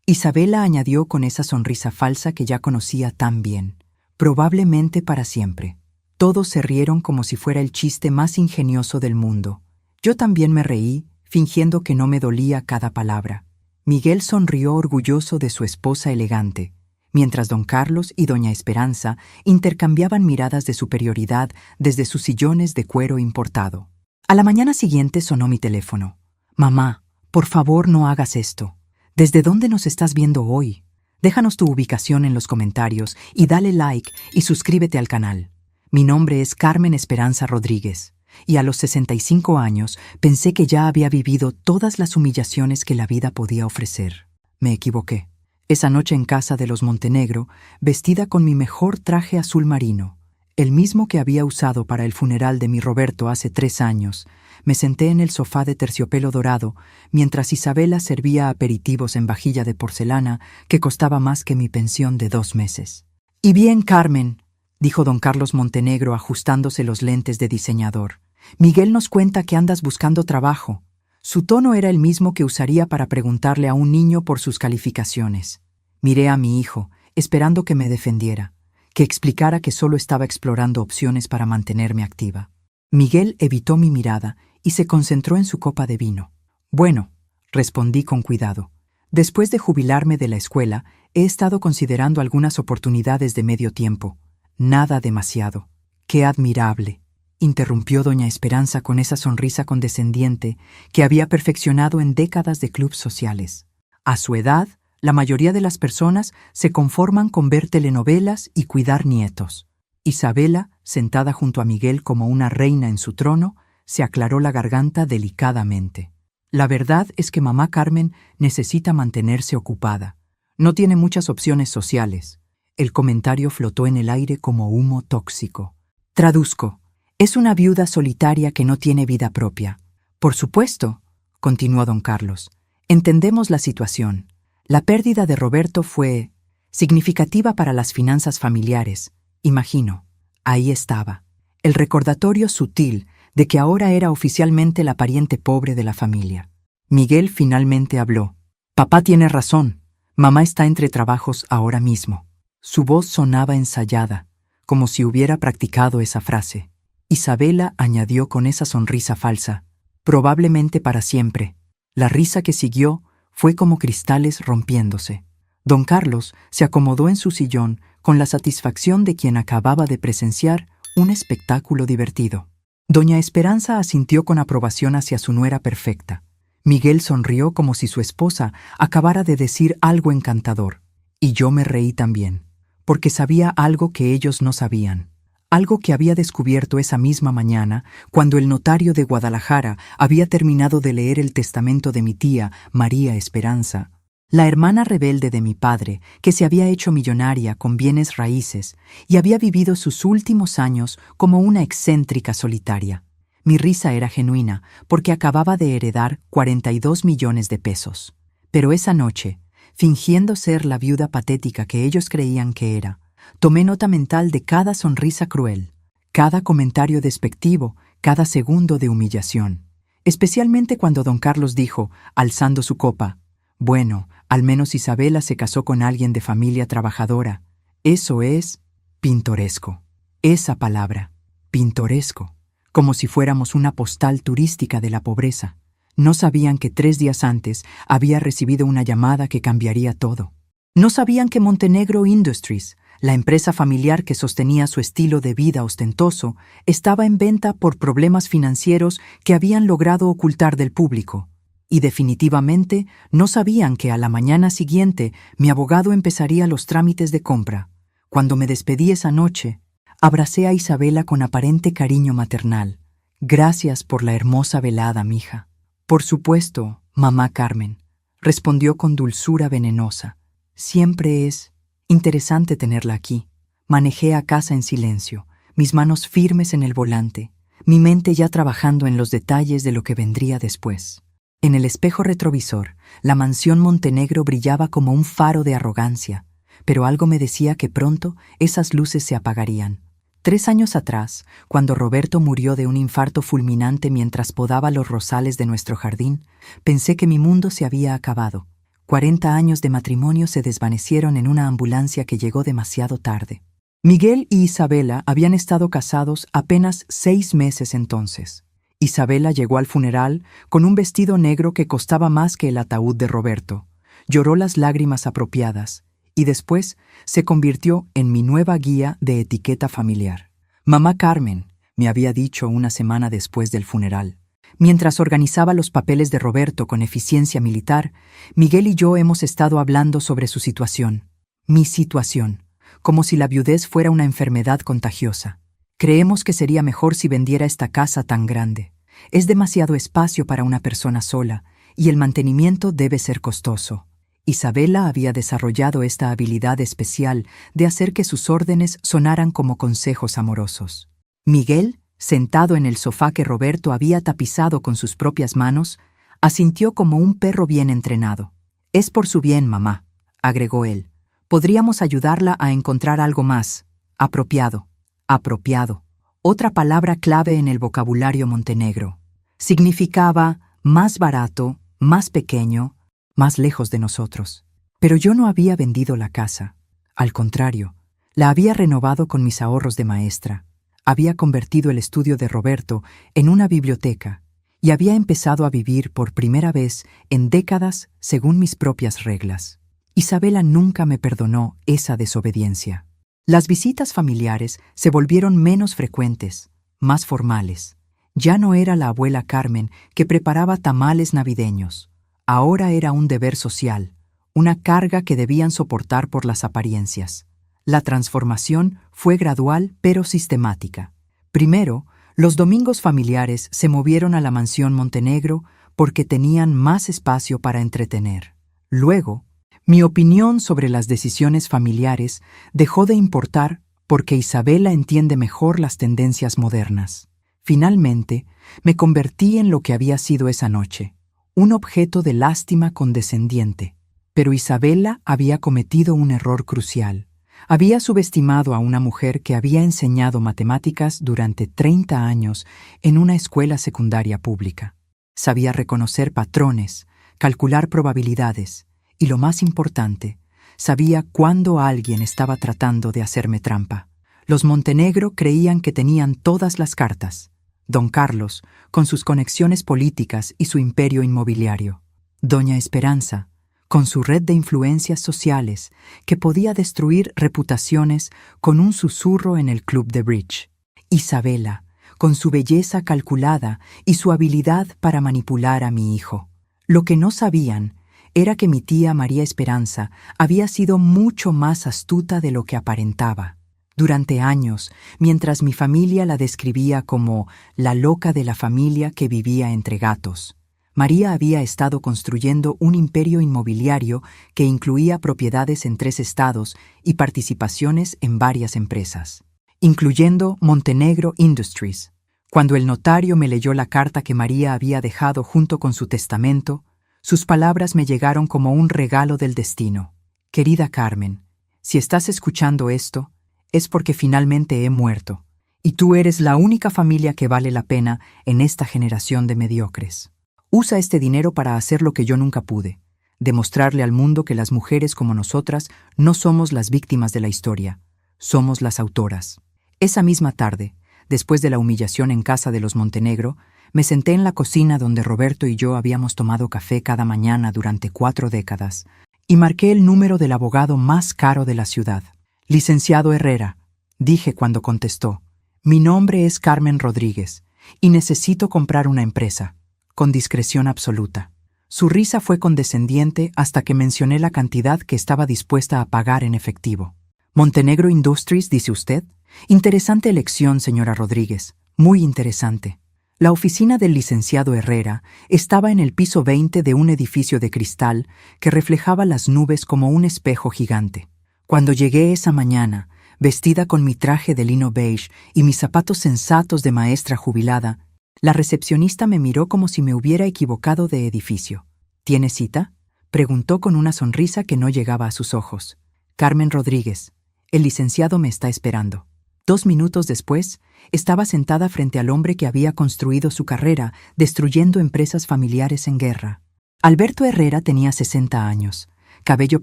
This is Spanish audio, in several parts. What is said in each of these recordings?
Isabela añadió con esa sonrisa falsa que ya conocía tan bien. Probablemente para siempre. Todos se rieron como si fuera el chiste más ingenioso del mundo. Yo también me reí, fingiendo que no me dolía cada palabra. Miguel sonrió orgulloso de su esposa elegante, mientras don Carlos y doña Esperanza intercambiaban miradas de superioridad desde sus sillones de cuero importado. A la mañana siguiente sonó mi teléfono. «Mamá, por favor no hagas esto. ¿Desde dónde nos estás viendo hoy? Déjanos tu ubicación en los comentarios y dale like y suscríbete al canal. Mi nombre es Carmen Esperanza Rodríguez, y a los 65 años pensé que ya había vivido todas las humillaciones que la vida podía ofrecer. Me equivoqué. Esa noche en casa de los Montenegro, vestida con mi mejor traje azul marino, el mismo que había usado para el funeral de mi Roberto hace 3 años, me senté en el sofá de terciopelo dorado mientras Isabela servía aperitivos en vajilla de porcelana que costaba más que mi pensión de 2 meses. «Y bien, Carmen», dijo don Carlos Montenegro ajustándose los lentes de diseñador. «Miguel nos cuenta que andas buscando trabajo». Su tono era el mismo que usaría para preguntarle a un niño por sus calificaciones. Miré a mi hijo, esperando que me defendiera, que explicara que solo estaba explorando opciones para mantenerme activa. Miguel evitó mi mirada y se concentró en su copa de vino. «Bueno», respondí con cuidado. «Después de jubilarme de la escuela, he estado considerando algunas oportunidades de medio tiempo. Nada demasiado». «¡Qué admirable!», interrumpió doña Esperanza con esa sonrisa condescendiente que había perfeccionado en décadas de clubs sociales. A su edad, la mayoría de las personas se conforman con ver telenovelas y cuidar nietos. Isabela, sentada junto a Miguel como una reina en su trono, se aclaró la garganta delicadamente. «La verdad es que mamá Carmen necesita mantenerse ocupada. No tiene muchas opciones sociales». El comentario flotó en el aire como humo tóxico. Traduzco. «Es una viuda solitaria que no tiene vida propia». «Por supuesto», continuó don Carlos. «Entendemos la situación. La pérdida de Roberto fue significativa para las finanzas familiares. Imagino». Ahí estaba, el recordatorio sutil de que ahora era oficialmente la pariente pobre de la familia. Miguel finalmente habló. «Papá tiene razón. Mamá está entre trabajos ahora mismo». Su voz sonaba ensayada, como si hubiera practicado esa frase. Isabela añadió con esa sonrisa falsa, «probablemente para siempre». La risa que siguió fue como cristales rompiéndose. Don Carlos se acomodó en su sillón con la satisfacción de quien acababa de presenciar un espectáculo divertido. Doña Esperanza asintió con aprobación hacia su nuera perfecta. Miguel sonrió como si su esposa acabara de decir algo encantador. Y yo me reí también, porque sabía algo que ellos no sabían. Algo que había descubierto esa misma mañana cuando el notario de Guadalajara había terminado de leer el testamento de mi tía, María Esperanza, la hermana rebelde de mi padre, que se había hecho millonaria con bienes raíces y había vivido sus últimos años como una excéntrica solitaria. Mi risa era genuina porque acababa de heredar 42 millones de pesos. Pero esa noche, fingiendo ser la viuda patética que ellos creían que era, tomé nota mental de cada sonrisa cruel, cada comentario despectivo, cada segundo de humillación. Especialmente cuando don Carlos dijo, alzando su copa, «Bueno, al menos Isabela se casó con alguien de familia trabajadora. Eso es pintoresco». Esa palabra, pintoresco, como si fuéramos una postal turística de la pobreza. No sabían que 3 días antes había recibido una llamada que cambiaría todo. No sabían que Montenegro Industries, la empresa familiar que sostenía su estilo de vida ostentoso, estaba en venta por problemas financieros que habían logrado ocultar del público. Y definitivamente no sabían que a la mañana siguiente mi abogado empezaría los trámites de compra. Cuando me despedí esa noche, abracé a Isabela con aparente cariño maternal. «Gracias por la hermosa velada, mija». «Por supuesto, mamá Carmen», respondió con dulzura venenosa. «Siempre es interesante tenerla aquí». Manejé a casa en silencio, mis manos firmes en el volante, mi mente ya trabajando en los detalles de lo que vendría después. En el espejo retrovisor, la mansión Montenegro brillaba como un faro de arrogancia, pero algo me decía que pronto esas luces se apagarían. 3 años atrás, cuando Roberto murió de un infarto fulminante mientras podaba los rosales de nuestro jardín, pensé que mi mundo se había acabado. 40 años de matrimonio se desvanecieron en una ambulancia que llegó demasiado tarde. Miguel y Isabela habían estado casados apenas 6 meses entonces. Isabela llegó al funeral con un vestido negro que costaba más que el ataúd de Roberto. Lloró las lágrimas apropiadas y después se convirtió en mi nueva guía de etiqueta familiar. Mamá Carmen, me había dicho una semana después del funeral. Mientras organizaba los papeles de Roberto con eficiencia militar, Miguel y yo hemos estado hablando sobre su situación. Mi situación, como si la viudez fuera una enfermedad contagiosa. Creemos que sería mejor si vendiera esta casa tan grande. Es demasiado espacio para una persona sola, y el mantenimiento debe ser costoso. Isabela había desarrollado esta habilidad especial de hacer que sus órdenes sonaran como consejos amorosos. Miguel, sentado en el sofá que Roberto había tapizado con sus propias manos, asintió como un perro bien entrenado. «Es por su bien, mamá», agregó él. «Podríamos ayudarla a encontrar algo más. Apropiado. Apropiado. Otra palabra clave en el vocabulario montenegro. Significaba más barato, más pequeño, más lejos de nosotros. Pero yo no había vendido la casa. Al contrario, la había renovado con mis ahorros de maestra. Había convertido el estudio de Roberto en una biblioteca y había empezado a vivir por primera vez en décadas según mis propias reglas. Isabela nunca me perdonó esa desobediencia. Las visitas familiares se volvieron menos frecuentes, más formales. Ya no era la abuela Carmen que preparaba tamales navideños. Ahora era un deber social, una carga que debían soportar por las apariencias. La transformación fue gradual pero sistemática. Primero, los domingos familiares se movieron a la mansión Montenegro porque tenían más espacio para entretener. Luego, mi opinión sobre las decisiones familiares dejó de importar porque Isabela entiende mejor las tendencias modernas. Finalmente, me convertí en lo que había sido esa noche, un objeto de lástima condescendiente. Pero Isabela había cometido un error crucial. Había subestimado a una mujer que había enseñado matemáticas durante 30 años en una escuela secundaria pública. Sabía reconocer patrones, calcular probabilidades y, lo más importante, sabía cuándo alguien estaba tratando de hacerme trampa. Los Montenegro creían que tenían todas las cartas. Don Carlos, con sus conexiones políticas y su imperio inmobiliario. Doña Esperanza, con su red de influencias sociales que podía destruir reputaciones con un susurro en el club de bridge. Isabela, con su belleza calculada y su habilidad para manipular a mi hijo. Lo que no sabían era que mi tía María Esperanza había sido mucho más astuta de lo que aparentaba. Durante años, mientras mi familia la describía como la loca de la familia que vivía entre gatos, María había estado construyendo un imperio inmobiliario que incluía propiedades en 3 estados y participaciones en varias empresas, incluyendo Montenegro Industries. Cuando el notario me leyó la carta que María había dejado junto con su testamento, sus palabras me llegaron como un regalo del destino. Querida Carmen, si estás escuchando esto, es porque finalmente he muerto, y tú eres la única familia que vale la pena en esta generación de mediocres. Usa este dinero para hacer lo que yo nunca pude, demostrarle al mundo que las mujeres como nosotras no somos las víctimas de la historia, somos las autoras. Esa misma tarde, después de la humillación en casa de los Montenegro, me senté en la cocina donde Roberto y yo habíamos tomado café cada mañana durante 4 décadas, y marqué el número del abogado más caro de la ciudad. «Licenciado Herrera», dije cuando contestó, «mi nombre es Carmen Rodríguez y necesito comprar una empresa», con discreción absoluta. Su risa fue condescendiente hasta que mencioné la cantidad que estaba dispuesta a pagar en efectivo. «Montenegro Industries, dice usted. Interesante elección, señora Rodríguez, muy interesante». La oficina del licenciado Herrera estaba en el piso 20 de un edificio de cristal que reflejaba las nubes como un espejo gigante. Cuando llegué esa mañana, vestida con mi traje de lino beige y mis zapatos sensatos de maestra jubilada, la recepcionista me miró como si me hubiera equivocado de edificio. «¿Tiene cita?», preguntó con una sonrisa que no llegaba a sus ojos. «Carmen Rodríguez, el licenciado me está esperando». 2 minutos después, estaba sentada frente al hombre que había construido su carrera destruyendo empresas familiares en guerra. Alberto Herrera tenía 60 años, cabello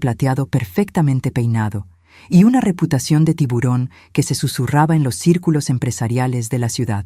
plateado perfectamente peinado, y una reputación de tiburón que se susurraba en los círculos empresariales de la ciudad.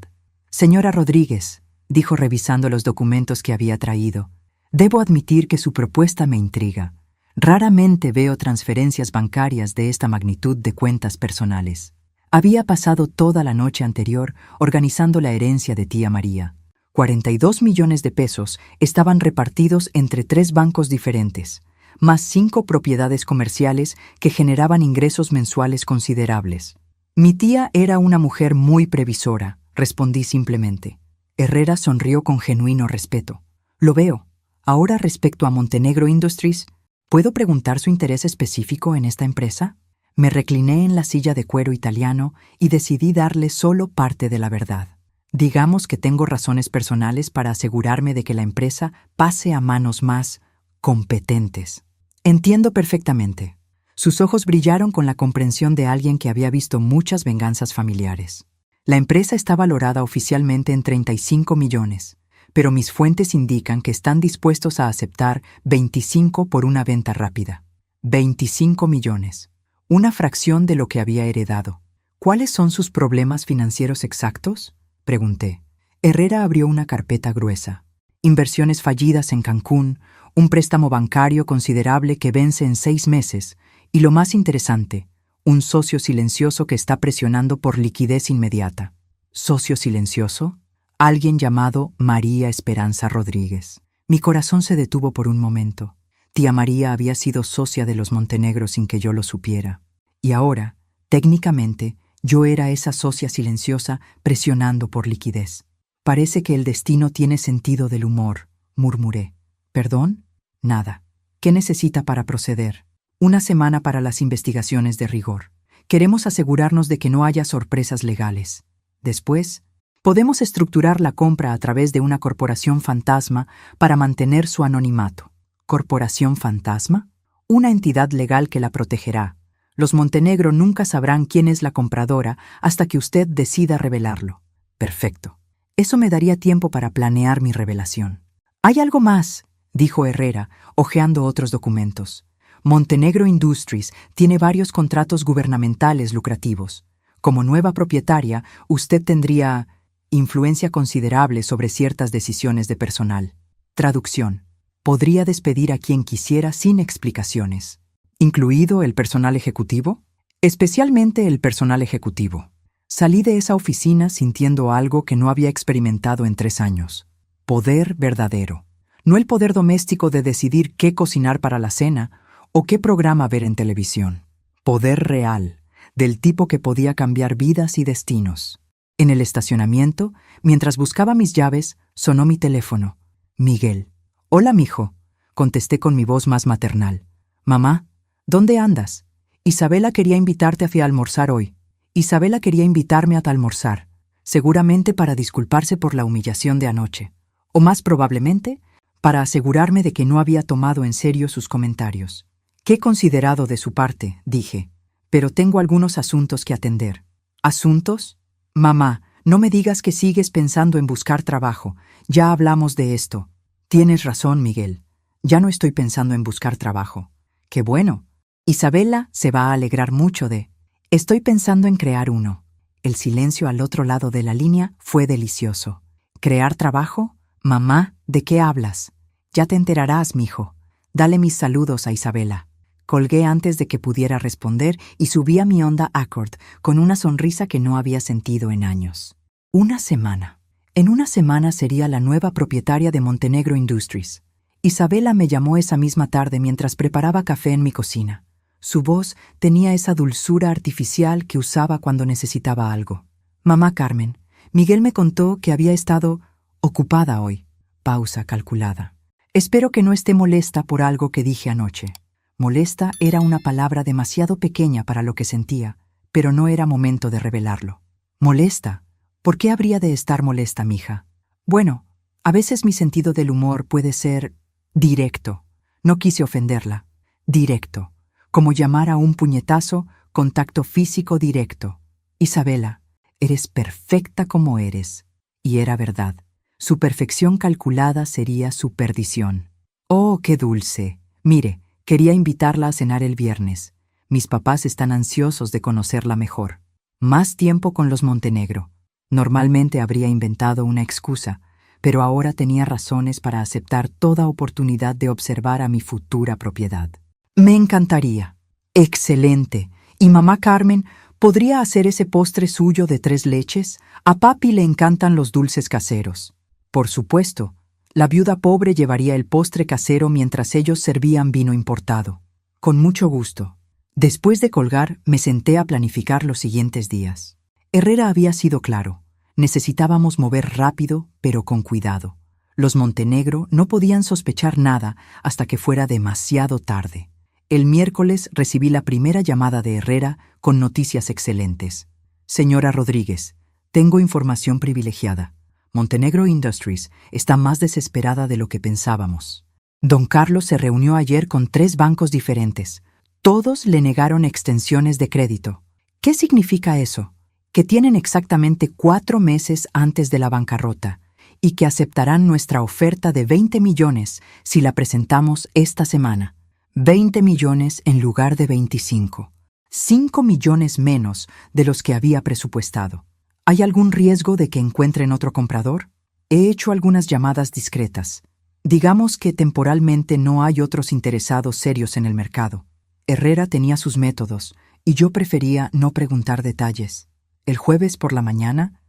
«Señora Rodríguez», dijo revisando los documentos que había traído, «debo admitir que su propuesta me intriga. Raramente veo transferencias bancarias de esta magnitud de cuentas personales». Había pasado toda la noche anterior organizando la herencia de tía María. 42 millones de pesos estaban repartidos entre 3 bancos diferentes, más 5 propiedades comerciales que generaban ingresos mensuales considerables. «Mi tía era una mujer muy previsora», respondí simplemente. Herrera sonrió con genuino respeto. «Lo veo. Ahora, respecto a Montenegro Industries, ¿puedo preguntar su interés específico en esta empresa?» Me recliné en la silla de cuero italiano y decidí darle solo parte de la verdad. Digamos que tengo razones personales para asegurarme de que la empresa pase a manos más competentes. Entiendo perfectamente. Sus ojos brillaron con la comprensión de alguien que había visto muchas venganzas familiares. La empresa está valorada oficialmente en 35 millones, pero mis fuentes indican que están dispuestos a aceptar 25 por una venta rápida. 25 millones. Una fracción de lo que había heredado. ¿Cuáles son sus problemas financieros exactos?, pregunté. Herrera abrió una carpeta gruesa. Inversiones fallidas en Cancún, un préstamo bancario considerable que vence en 6 meses y, lo más interesante, un socio silencioso que está presionando por liquidez inmediata. ¿Socio silencioso? Alguien llamado María Esperanza Rodríguez. Mi corazón se detuvo por un momento. Tía María había sido socia de los Montenegro sin que yo lo supiera. Y ahora, técnicamente, yo era esa socia silenciosa presionando por liquidez. Parece que el destino tiene sentido del humor, murmuré. ¿Perdón? Nada. ¿Qué necesita para proceder? 1 semana para las investigaciones de rigor. Queremos asegurarnos de que no haya sorpresas legales. Después, podemos estructurar la compra a través de una corporación fantasma para mantener su anonimato. ¿Corporación fantasma? Una entidad legal que la protegerá. Los Montenegro nunca sabrán quién es la compradora hasta que usted decida revelarlo. Perfecto. Eso me daría tiempo para planear mi revelación. «Hay algo más», dijo Herrera, hojeando otros documentos. «Montenegro Industries tiene varios contratos gubernamentales lucrativos. Como nueva propietaria, usted tendría influencia considerable sobre ciertas decisiones de personal. Traducción. Podría despedir a quien quisiera sin explicaciones. ¿Incluido el personal ejecutivo? Especialmente el personal ejecutivo». Salí de esa oficina sintiendo algo que no había experimentado en 3 años. Poder verdadero. No el poder doméstico de decidir qué cocinar para la cena o qué programa ver en televisión. Poder real, del tipo que podía cambiar vidas y destinos. En el estacionamiento, mientras buscaba mis llaves, sonó mi teléfono. Miguel. «Hola, mijo», contesté con mi voz más maternal. «Mamá, ¿dónde andas? Isabela quería invitarte a almorzar hoy». Isabela quería invitarme a almorzar, seguramente para disculparse por la humillación de anoche, o más probablemente, para asegurarme de que no había tomado en serio sus comentarios. «Qué considerado de su parte», dije, «pero tengo algunos asuntos que atender». «¿Asuntos? Mamá, no me digas que sigues pensando en buscar trabajo. Ya hablamos de esto». «Tienes razón, Miguel. Ya no estoy pensando en buscar trabajo». «Qué bueno. Isabela se va a alegrar mucho de...» «Estoy pensando en crear uno». El silencio al otro lado de la línea fue delicioso. «¿Crear trabajo? Mamá, ¿de qué hablas?» «Ya te enterarás, mijo. Dale mis saludos a Isabela». Colgué antes de que pudiera responder y subí a mi Honda Accord con una sonrisa que no había sentido en años. 1 semana. En 1 semana sería la nueva propietaria de Montenegro Industries. Isabela me llamó esa misma tarde mientras preparaba café en mi cocina. Su voz tenía esa dulzura artificial que usaba cuando necesitaba algo. «Mamá Carmen, Miguel me contó que había estado ocupada hoy». Pausa calculada. «Espero que no esté molesta por algo que dije anoche». Molesta era una palabra demasiado pequeña para lo que sentía, pero no era momento de revelarlo. «¿Molesta? ¿Por qué habría de estar molesta, mija?» «Bueno, a veces mi sentido del humor puede ser directo». No quise ofenderla. «Directo. Como llamar a un puñetazo, contacto físico directo. Isabela, eres perfecta como eres». Y era verdad. Su perfección calculada sería su perdición. Oh, qué dulce. Mire, quería invitarla a cenar el viernes. Mis papás están ansiosos de conocerla mejor. Más tiempo con los Montenegro. Normalmente habría inventado una excusa, pero ahora tenía razones para aceptar toda oportunidad de observar a mi futura propiedad. Me encantaría. Excelente. ¿Y mamá Carmen podría hacer ese postre suyo de 3 leches? A papi le encantan los dulces caseros. Por supuesto. La viuda pobre llevaría el postre casero mientras ellos servían vino importado. Con mucho gusto. Después de colgar, me senté a planificar los siguientes días. Herrera había sido claro. Necesitábamos mover rápido, pero con cuidado. Los Montenegro no podían sospechar nada hasta que fuera demasiado tarde. El miércoles recibí la primera llamada de Herrera con noticias excelentes. Señora Rodríguez, tengo información privilegiada. Montenegro Industries está más desesperada de lo que pensábamos. Don Carlos se reunió ayer con 3 bancos diferentes. Todos le negaron extensiones de crédito. ¿Qué significa eso? Que tienen exactamente 4 meses antes de la bancarrota y que aceptarán nuestra oferta de 20 millones si la presentamos esta semana. 20 millones en lugar de 25. 5 millones menos de los que había presupuestado. ¿Hay algún riesgo de que encuentren otro comprador? He hecho algunas llamadas discretas. Digamos que temporalmente no hay otros interesados serios en el mercado. Herrera tenía sus métodos y yo prefería no preguntar detalles. El jueves por la mañana,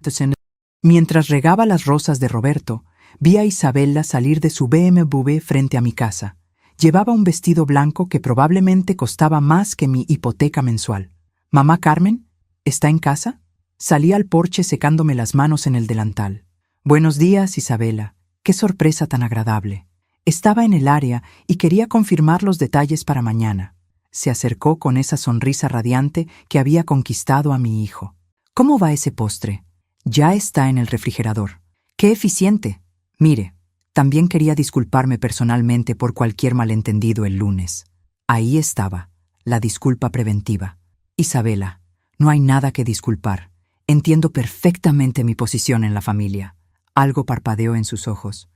mientras regaba las rosas de Roberto, vi a Isabela salir de su BMW frente a mi casa. Llevaba un vestido blanco que probablemente costaba más que mi hipoteca mensual. ¿Mamá Carmen? ¿Está en casa? Salí al porche secándome las manos en el delantal. Buenos días, Isabela. Qué sorpresa tan agradable. Estaba en el área y quería confirmar los detalles para mañana. Se acercó con esa sonrisa radiante que había conquistado a mi hijo. ¿Cómo va ese postre? Ya está en el refrigerador. ¡Qué eficiente! Mire, también quería disculparme personalmente por cualquier malentendido el lunes. Ahí estaba, la disculpa preventiva. Isabela, no hay nada que disculpar. Entiendo perfectamente mi posición en la familia. Algo parpadeó en sus ojos.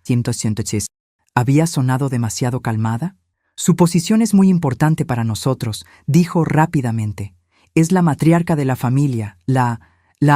¿Había sonado demasiado calmada? Su posición es muy importante para nosotros, dijo rápidamente. Es la matriarca de la familia, la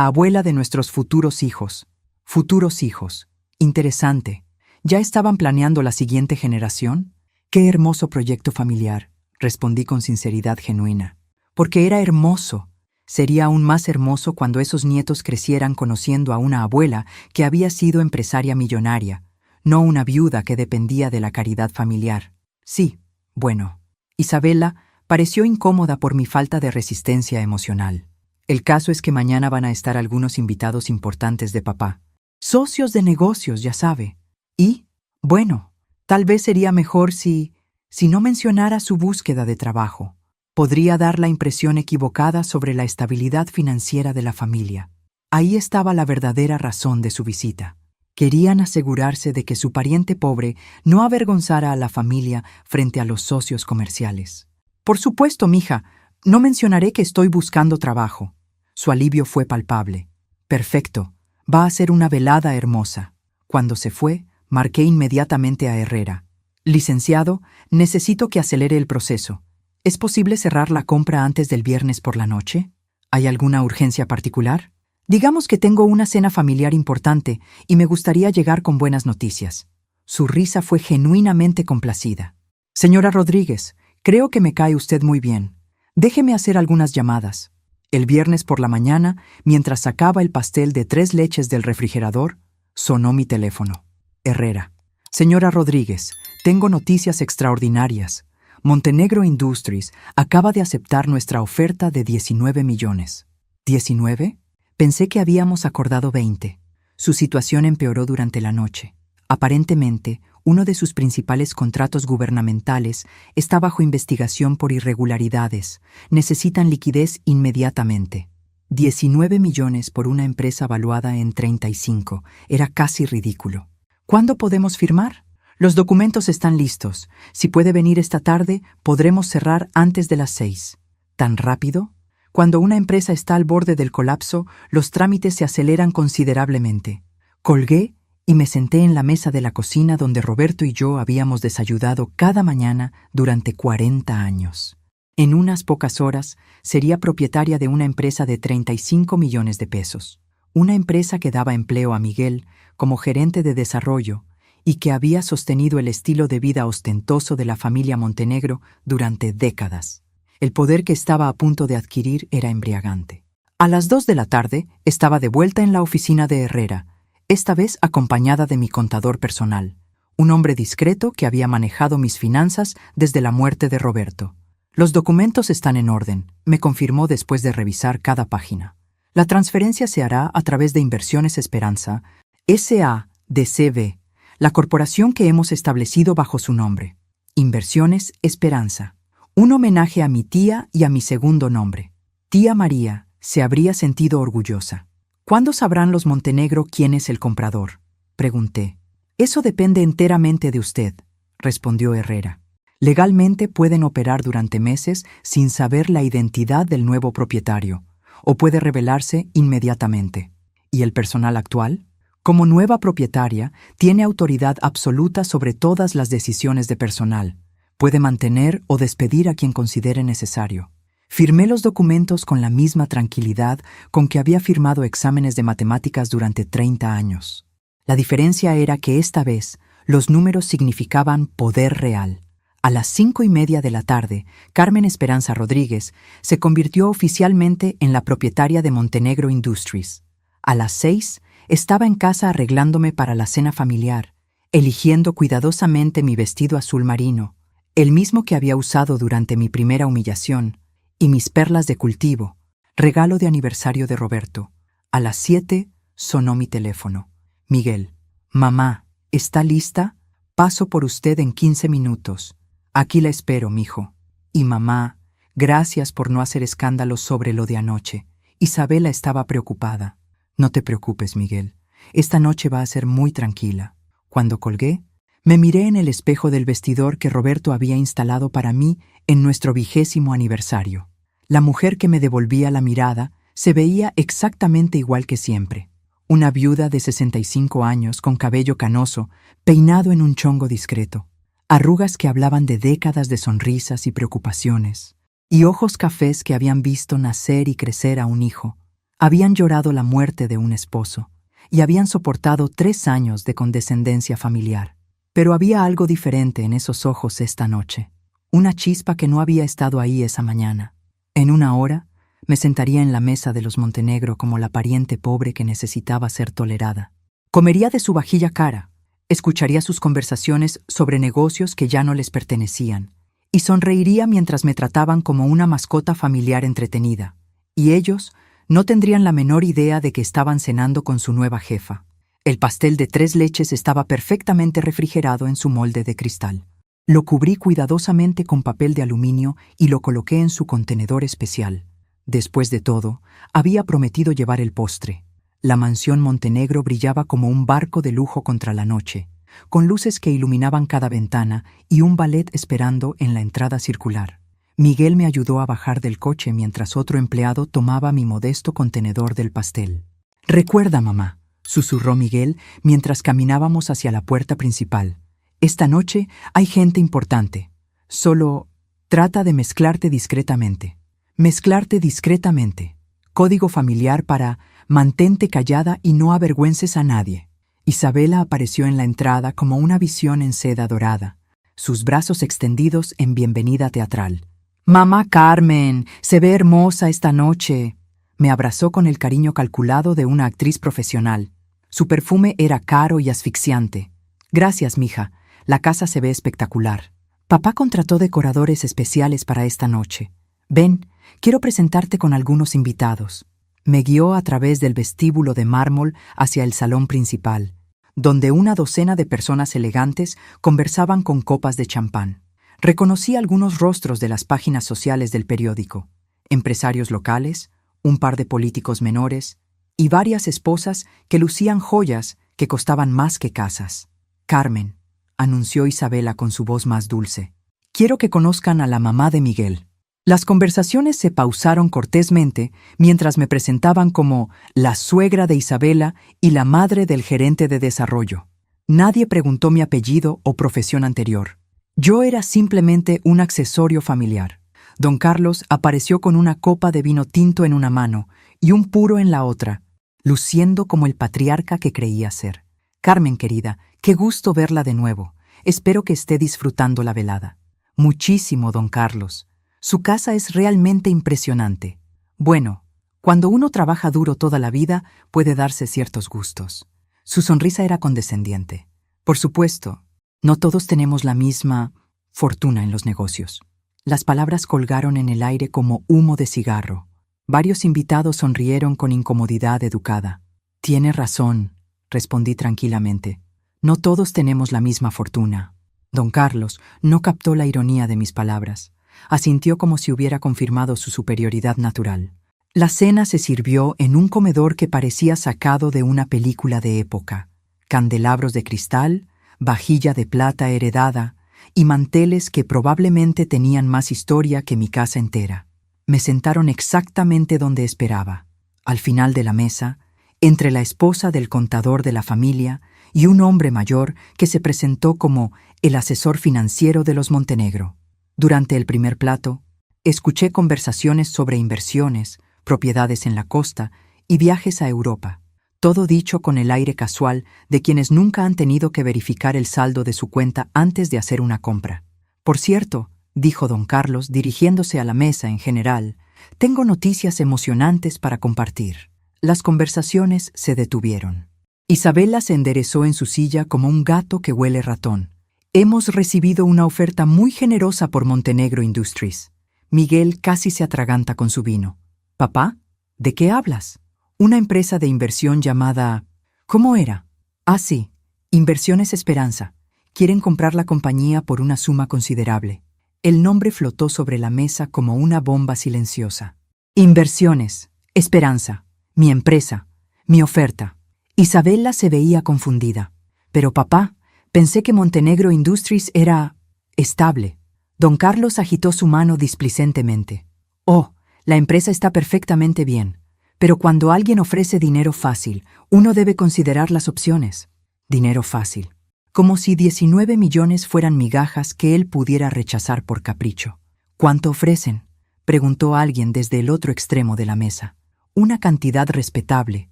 abuela de nuestros futuros hijos. Futuros hijos. Interesante. ¿Ya estaban planeando la siguiente generación? Qué hermoso proyecto familiar, respondí con sinceridad genuina. Porque era hermoso. Sería aún más hermoso cuando esos nietos crecieran conociendo a una abuela que había sido empresaria millonaria, no una viuda que dependía de la caridad familiar. Sí, bueno. Isabela pareció incómoda por mi falta de resistencia emocional. El caso es que mañana van a estar algunos invitados importantes de papá. Socios de negocios, ya sabe. Y, bueno, tal vez sería mejor si no mencionara su búsqueda de trabajo. Podría dar la impresión equivocada sobre la estabilidad financiera de la familia. Ahí estaba la verdadera razón de su visita. Querían asegurarse de que su pariente pobre no avergonzara a la familia frente a los socios comerciales. Por supuesto, mija, no mencionaré que estoy buscando trabajo. Su alivio fue palpable. Perfecto, va a ser una velada hermosa. Cuando se fue, marqué inmediatamente a Herrera. Licenciado, necesito que acelere el proceso. ¿Es posible cerrar la compra antes del viernes por la noche? ¿Hay alguna urgencia particular? Digamos que tengo una cena familiar importante y me gustaría llegar con buenas noticias. Su risa fue genuinamente complacida. Señora Rodríguez, creo que me cae usted muy bien. Déjeme hacer algunas llamadas. El viernes por la mañana, mientras sacaba el pastel de 3 leches del refrigerador, sonó mi teléfono. Herrera. Señora Rodríguez, tengo noticias extraordinarias. Montenegro Industries acaba de aceptar nuestra oferta de 19 millones. ¿19? Pensé que habíamos acordado 20. Su situación empeoró durante la noche. Aparentemente, uno de sus principales contratos gubernamentales está bajo investigación por irregularidades. Necesitan liquidez inmediatamente. 19 millones por una empresa valuada en 35. Era casi ridículo. ¿Cuándo podemos firmar? Los documentos están listos. Si puede venir esta tarde, podremos cerrar antes de las 6. ¿Tan rápido? Cuando una empresa está al borde del colapso, los trámites se aceleran considerablemente. Colgué y me senté en la mesa de la cocina donde Roberto y yo habíamos desayunado cada mañana durante 40 años. En unas pocas horas sería propietaria de una empresa de 35 millones de pesos. Una empresa que daba empleo a Miguel como gerente de desarrollo y que había sostenido el estilo de vida ostentoso de la familia Montenegro durante décadas. El poder que estaba a punto de adquirir era embriagante. A las 2 de la tarde estaba de vuelta en la oficina de Herrera, esta vez acompañada de mi contador personal, un hombre discreto que había manejado mis finanzas desde la muerte de Roberto. Los documentos están en orden, me confirmó después de revisar cada página. La transferencia se hará a través de Inversiones Esperanza, S.A.D.C.V., la corporación que hemos establecido bajo su nombre. Inversiones Esperanza. Un homenaje a mi tía y a mi segundo nombre. Tía María se habría sentido orgullosa. ¿Cuándo sabrán los Montenegro quién es el comprador?, pregunté. Eso depende enteramente de usted, respondió Herrera. Legalmente pueden operar durante meses sin saber la identidad del nuevo propietario, o puede revelarse inmediatamente. ¿Y el personal actual? Como nueva propietaria, tiene autoridad absoluta sobre todas las decisiones de personal. Puede mantener o despedir a quien considere necesario. Firmé los documentos con la misma tranquilidad con que había firmado exámenes de matemáticas durante 30 años. La diferencia era que esta vez los números significaban poder real. A las 5:30 de la tarde, Carmen Esperanza Rodríguez se convirtió oficialmente en la propietaria de Montenegro Industries. A las 6 estaba en casa arreglándome para la cena familiar, eligiendo cuidadosamente mi vestido azul marino, el mismo que había usado durante mi primera humillación, y mis perlas de cultivo, regalo de aniversario de Roberto. A las 7 sonó mi teléfono. Miguel: mamá, ¿está lista? Paso por usted en 15 minutos. Aquí la espero, mijo. Y mamá, gracias por no hacer escándalo sobre lo de anoche. Isabela estaba preocupada. No te preocupes, Miguel. Esta noche va a ser muy tranquila. Cuando colgué, me miré en el espejo del vestidor que Roberto había instalado para mí en nuestro 20º aniversario. La mujer que me devolvía la mirada se veía exactamente igual que siempre. Una viuda de 65 años con cabello canoso, peinado en un chongo discreto. Arrugas que hablaban de décadas de sonrisas y preocupaciones. Y ojos cafés que habían visto nacer y crecer a un hijo. Habían llorado la muerte de un esposo y habían soportado 3 años de condescendencia familiar. Pero había algo diferente en esos ojos esta noche. Una chispa que no había estado ahí esa mañana. En una hora, me sentaría en la mesa de los Montenegro como la pariente pobre que necesitaba ser tolerada. Comería de su vajilla cara, escucharía sus conversaciones sobre negocios que ya no les pertenecían, y sonreiría mientras me trataban como una mascota familiar entretenida. Y ellos no tendrían la menor idea de que estaban cenando con su nueva jefa. El pastel de 3 leches estaba perfectamente refrigerado en su molde de cristal. Lo cubrí cuidadosamente con papel de aluminio y lo coloqué en su contenedor especial. Después de todo, había prometido llevar el postre. La mansión Montenegro brillaba como un barco de lujo contra la noche, con luces que iluminaban cada ventana y un ballet esperando en la entrada circular. Miguel me ayudó a bajar del coche mientras otro empleado tomaba mi modesto contenedor del pastel. «Recuerda, mamá», susurró Miguel mientras caminábamos hacia la puerta principal. «Esta noche hay gente importante. Solo trata de mezclarte discretamente. Mezclarte discretamente. Código familiar para mantente callada y no avergüences a nadie». Isabela apareció en la entrada como una visión en seda dorada, sus brazos extendidos en bienvenida teatral. «Mamá Carmen, se ve hermosa esta noche». Me abrazó con el cariño calculado de una actriz profesional. Su perfume era caro y asfixiante. «Gracias, mija. La casa se ve espectacular. Papá contrató decoradores especiales para esta noche. Ven, quiero presentarte con algunos invitados». Me guió a través del vestíbulo de mármol hacia el salón principal, donde una docena de personas elegantes conversaban con copas de champán. Reconocí algunos rostros de las páginas sociales del periódico, empresarios locales, un par de políticos menores y varias esposas que lucían joyas que costaban más que casas. «Carmen», anunció Isabela con su voz más dulce, «quiero que conozcan a la mamá de Miguel». Las conversaciones se pausaron cortésmente mientras me presentaban como la suegra de Isabela y la madre del gerente de desarrollo. Nadie preguntó mi apellido o profesión anterior. Yo era simplemente un accesorio familiar. Don Carlos apareció con una copa de vino tinto en una mano y un puro en la otra, luciendo como el patriarca que creía ser. Carmen, querida, qué gusto verla de nuevo. Espero que esté disfrutando la velada. Muchísimo, don Carlos. Su casa es realmente impresionante. Bueno, cuando uno trabaja duro toda la vida, puede darse ciertos gustos. Su sonrisa era condescendiente. Por supuesto, no todos tenemos la misma fortuna en los negocios. Las palabras colgaron en el aire como humo de cigarro. Varios invitados sonrieron con incomodidad educada. Tiene razón, respondí tranquilamente. No todos tenemos la misma fortuna. Don Carlos no captó la ironía de mis palabras. Asintió como si hubiera confirmado su superioridad natural. La cena se sirvió en un comedor que parecía sacado de una película de época. Candelabros de cristal, vajilla de plata heredada y manteles que probablemente tenían más historia que mi casa entera. Me sentaron exactamente donde esperaba, al final de la mesa, entre la esposa del contador de la familia y un hombre mayor que se presentó como el asesor financiero de los Montenegro. Durante el primer plato, escuché conversaciones sobre inversiones, propiedades en la costa y viajes a Europa, todo dicho con el aire casual de quienes nunca han tenido que verificar el saldo de su cuenta antes de hacer una compra. Por cierto, dijo don Carlos dirigiéndose a la mesa en general, tengo noticias emocionantes para compartir. Las conversaciones se detuvieron. Isabela se enderezó en su silla como un gato que huele ratón. Hemos recibido una oferta muy generosa por Montenegro Industries. Miguel casi se atraganta con su vino. ¿Papá? ¿De qué hablas? Una empresa de inversión llamada... ¿Cómo era? Ah, sí. Inversiones Esperanza. Quieren comprar la compañía por una suma considerable. El nombre flotó sobre la mesa como una bomba silenciosa. Inversiones. Esperanza. Mi empresa. Mi oferta. Isabela se veía confundida. Pero papá, pensé que Montenegro Industries era... estable. Don Carlos agitó su mano displicentemente. Oh, la empresa está perfectamente bien. Pero cuando alguien ofrece dinero fácil, uno debe considerar las opciones. Dinero fácil. Como si 19 millones fueran migajas que él pudiera rechazar por capricho. ¿Cuánto ofrecen?, preguntó alguien desde el otro extremo de la mesa. Una cantidad respetable,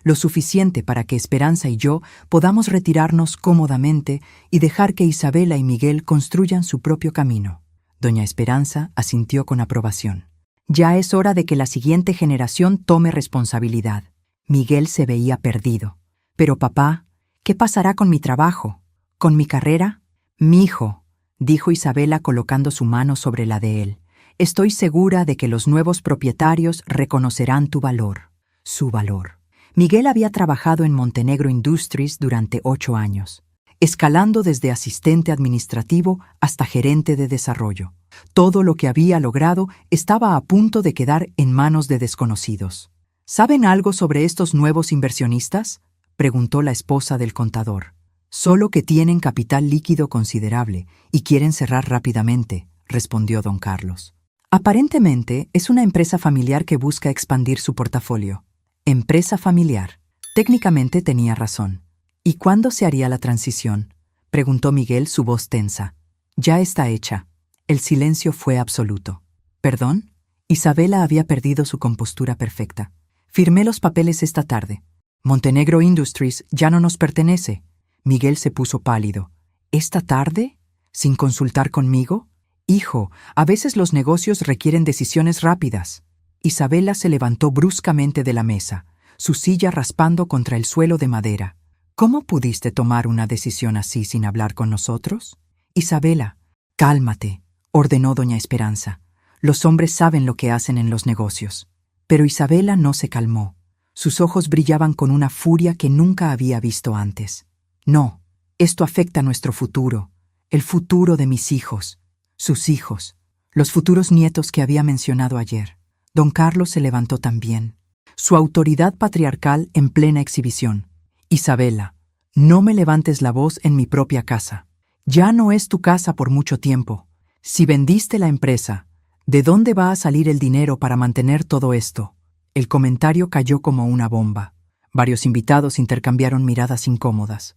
lo suficiente para que Esperanza y yo podamos retirarnos cómodamente y dejar que Isabela y Miguel construyan su propio camino. Doña Esperanza asintió con aprobación. Ya es hora de que la siguiente generación tome responsabilidad. Miguel se veía perdido. Pero papá, ¿qué pasará con mi trabajo? ¿Con mi carrera? Mijo, dijo Isabela colocando su mano sobre la de él. Estoy segura de que los nuevos propietarios reconocerán tu valor. Su valor. Miguel había trabajado en Montenegro Industries durante 8 años, escalando desde asistente administrativo hasta gerente de desarrollo. Todo lo que había logrado estaba a punto de quedar en manos de desconocidos. ¿Saben algo sobre estos nuevos inversionistas?, preguntó la esposa del contador. Solo que tienen capital líquido considerable y quieren cerrar rápidamente, respondió don Carlos. Aparentemente es una empresa familiar que busca expandir su portafolio. Empresa familiar. Técnicamente tenía razón. ¿Y cuándo se haría la transición?, preguntó Miguel, su voz tensa. Ya está hecha. El silencio fue absoluto. ¿Perdón? Isabela había perdido su compostura perfecta. Firmé los papeles esta tarde. Montenegro Industries ya no nos pertenece. Miguel se puso pálido. ¿Esta tarde? ¿Sin consultar conmigo? Hijo, a veces los negocios requieren decisiones rápidas. Isabela se levantó bruscamente de la mesa, su silla raspando contra el suelo de madera. ¿Cómo pudiste tomar una decisión así sin hablar con nosotros? Isabela, cálmate, ordenó doña Esperanza. Los hombres saben lo que hacen en los negocios. Pero Isabela no se calmó. Sus ojos brillaban con una furia que nunca había visto antes. No, esto afecta nuestro futuro, el futuro de mis hijos, sus hijos, los futuros nietos que había mencionado ayer. Don Carlos se levantó también, su autoridad patriarcal en plena exhibición. Isabela, no me levantes la voz en mi propia casa. Ya no es tu casa por mucho tiempo. Si vendiste la empresa, ¿De dónde va a salir el dinero para mantener todo esto? El comentario cayó como una bomba. Varios invitados intercambiaron miradas incómodas.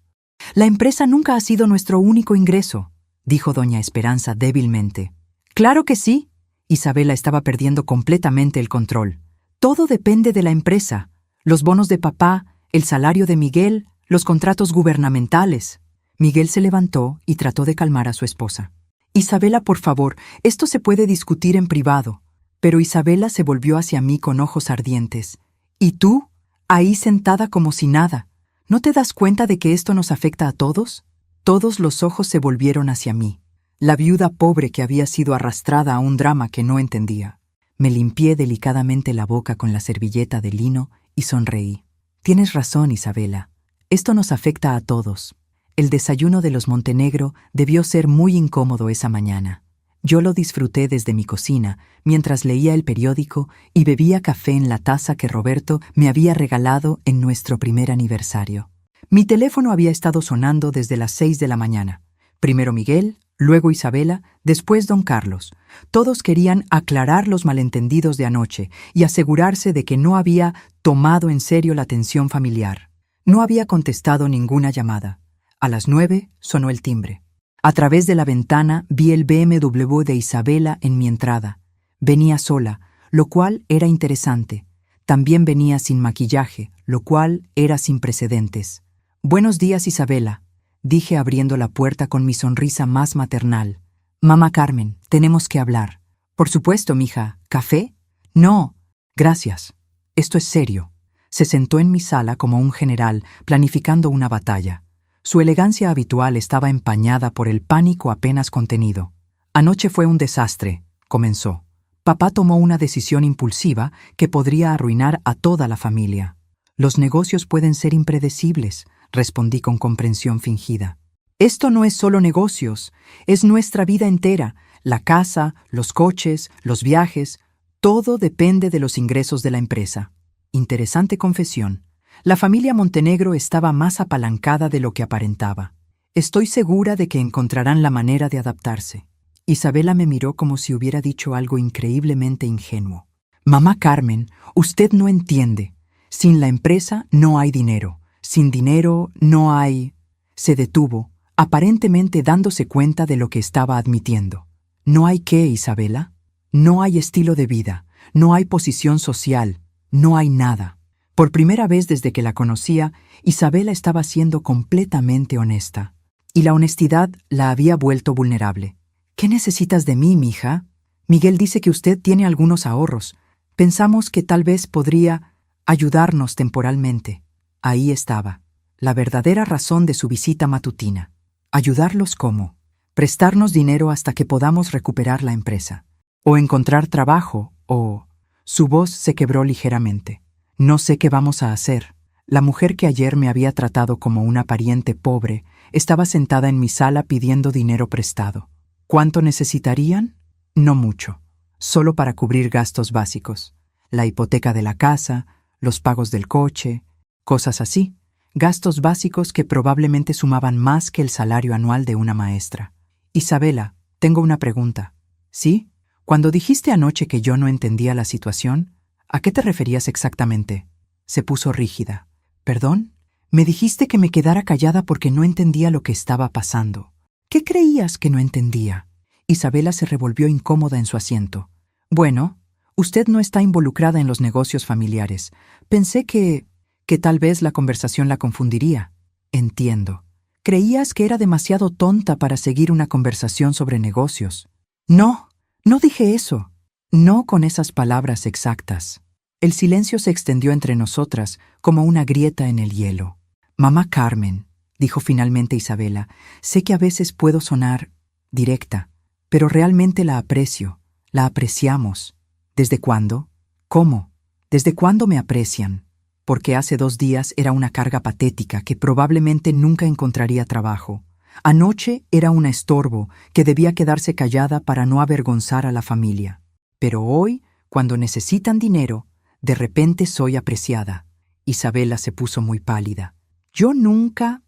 La empresa nunca ha sido nuestro único ingreso, dijo doña Esperanza débilmente. Claro que sí. Isabela estaba perdiendo completamente el control. Todo depende de la empresa. Los bonos de papá, el salario de Miguel, los contratos gubernamentales. Miguel se levantó y trató de calmar a su esposa. Isabela, por favor, esto se puede discutir en privado. Pero Isabela se volvió hacia mí con ojos ardientes. ¿Y tú? Ahí sentada como si nada. ¿No te das cuenta de que esto nos afecta a todos? Todos los ojos se volvieron hacia mí. La viuda pobre que había sido arrastrada a un drama que no entendía. Me limpié delicadamente la boca con la servilleta de lino y sonreí. Tienes razón, Isabela. Esto nos afecta a todos. El desayuno de los Montenegro debió ser muy incómodo esa mañana. Yo lo disfruté desde mi cocina, mientras leía el periódico y bebía café en la taza que Roberto me había regalado en nuestro primer aniversario. Mi teléfono había estado sonando desde las 6 de la mañana. Primero Miguel, luego Isabela, después don Carlos. Todos querían aclarar los malentendidos de anoche y asegurarse de que no había tomado en serio la tensión familiar. No había contestado ninguna llamada. A las 9 sonó el timbre. A través de la ventana vi el BMW de Isabela en mi entrada. Venía sola, lo cual era interesante. También venía sin maquillaje, lo cual era sin precedentes. «Buenos días, Isabela», dije abriendo la puerta con mi sonrisa más maternal. «Mamá Carmen, tenemos que hablar». «Por supuesto, mija. ¿Café?» «No, gracias. Esto es serio». Se sentó en mi sala como un general planificando una batalla. Su elegancia habitual estaba empañada por el pánico apenas contenido. «Anoche fue un desastre», comenzó. «Papá tomó una decisión impulsiva que podría arruinar a toda la familia». «Los negocios pueden ser impredecibles», respondí con comprensión fingida. «Esto no es solo negocios, es nuestra vida entera. La casa, los coches, los viajes, todo depende de los ingresos de la empresa». Interesante confesión. La familia Montenegro estaba más apalancada de lo que aparentaba. Estoy segura de que encontrarán la manera de adaptarse. Isabela me miró como si hubiera dicho algo increíblemente ingenuo. «Mamá Carmen, usted no entiende. Sin la empresa no hay dinero. Sin dinero no hay...» Se detuvo, aparentemente dándose cuenta de lo que estaba admitiendo. «¿No hay qué, Isabela? No hay estilo de vida, no hay posición social, no hay nada». Por primera vez desde que la conocía, Isabela estaba siendo completamente honesta. Y la honestidad la había vuelto vulnerable. «¿Qué necesitas de mí, mija? Miguel dice que usted tiene algunos ahorros. Pensamos que tal vez podría ayudarnos temporalmente». Ahí estaba, la verdadera razón de su visita matutina. ¿Ayudarlos cómo? Prestarnos dinero hasta que podamos recuperar la empresa. O encontrar trabajo, o... Su voz se quebró ligeramente. «No sé qué vamos a hacer». La mujer que ayer me había tratado como una pariente pobre estaba sentada en mi sala pidiendo dinero prestado. ¿Cuánto necesitarían? No mucho, solo para cubrir gastos básicos. La hipoteca de la casa, los pagos del coche, cosas así. Gastos básicos que probablemente sumaban más que el salario anual de una maestra. «Isabela, tengo una pregunta». «¿Sí? Cuando dijiste anoche que yo no entendía la situación, ¿a qué te referías exactamente?». Se puso rígida. «¿Perdón? Me dijiste que me quedara callada porque no entendía lo que estaba pasando. ¿Qué creías que no entendía?». Isabela se revolvió incómoda en su asiento. «Bueno, usted no está involucrada en los negocios familiares. Pensé que tal vez la conversación la confundiría». «Entiendo. Creías que era demasiado tonta para seguir una conversación sobre negocios». «No, no dije eso». «No con esas palabras exactas». El silencio se extendió entre nosotras como una grieta en el hielo. «Mamá Carmen», dijo finalmente Isabela, «sé que a veces puedo sonar directa, pero realmente la aprecio, la apreciamos». «¿Desde cuándo? ¿Cómo? ¿Desde cuándo me aprecian?» «Porque hace 2 días era una carga patética que probablemente nunca encontraría trabajo. Anoche era un estorbo que debía quedarse callada para no avergonzar a la familia. Pero hoy, cuando necesitan dinero, de repente soy apreciada». Isabela se puso muy pálida. «Yo nunca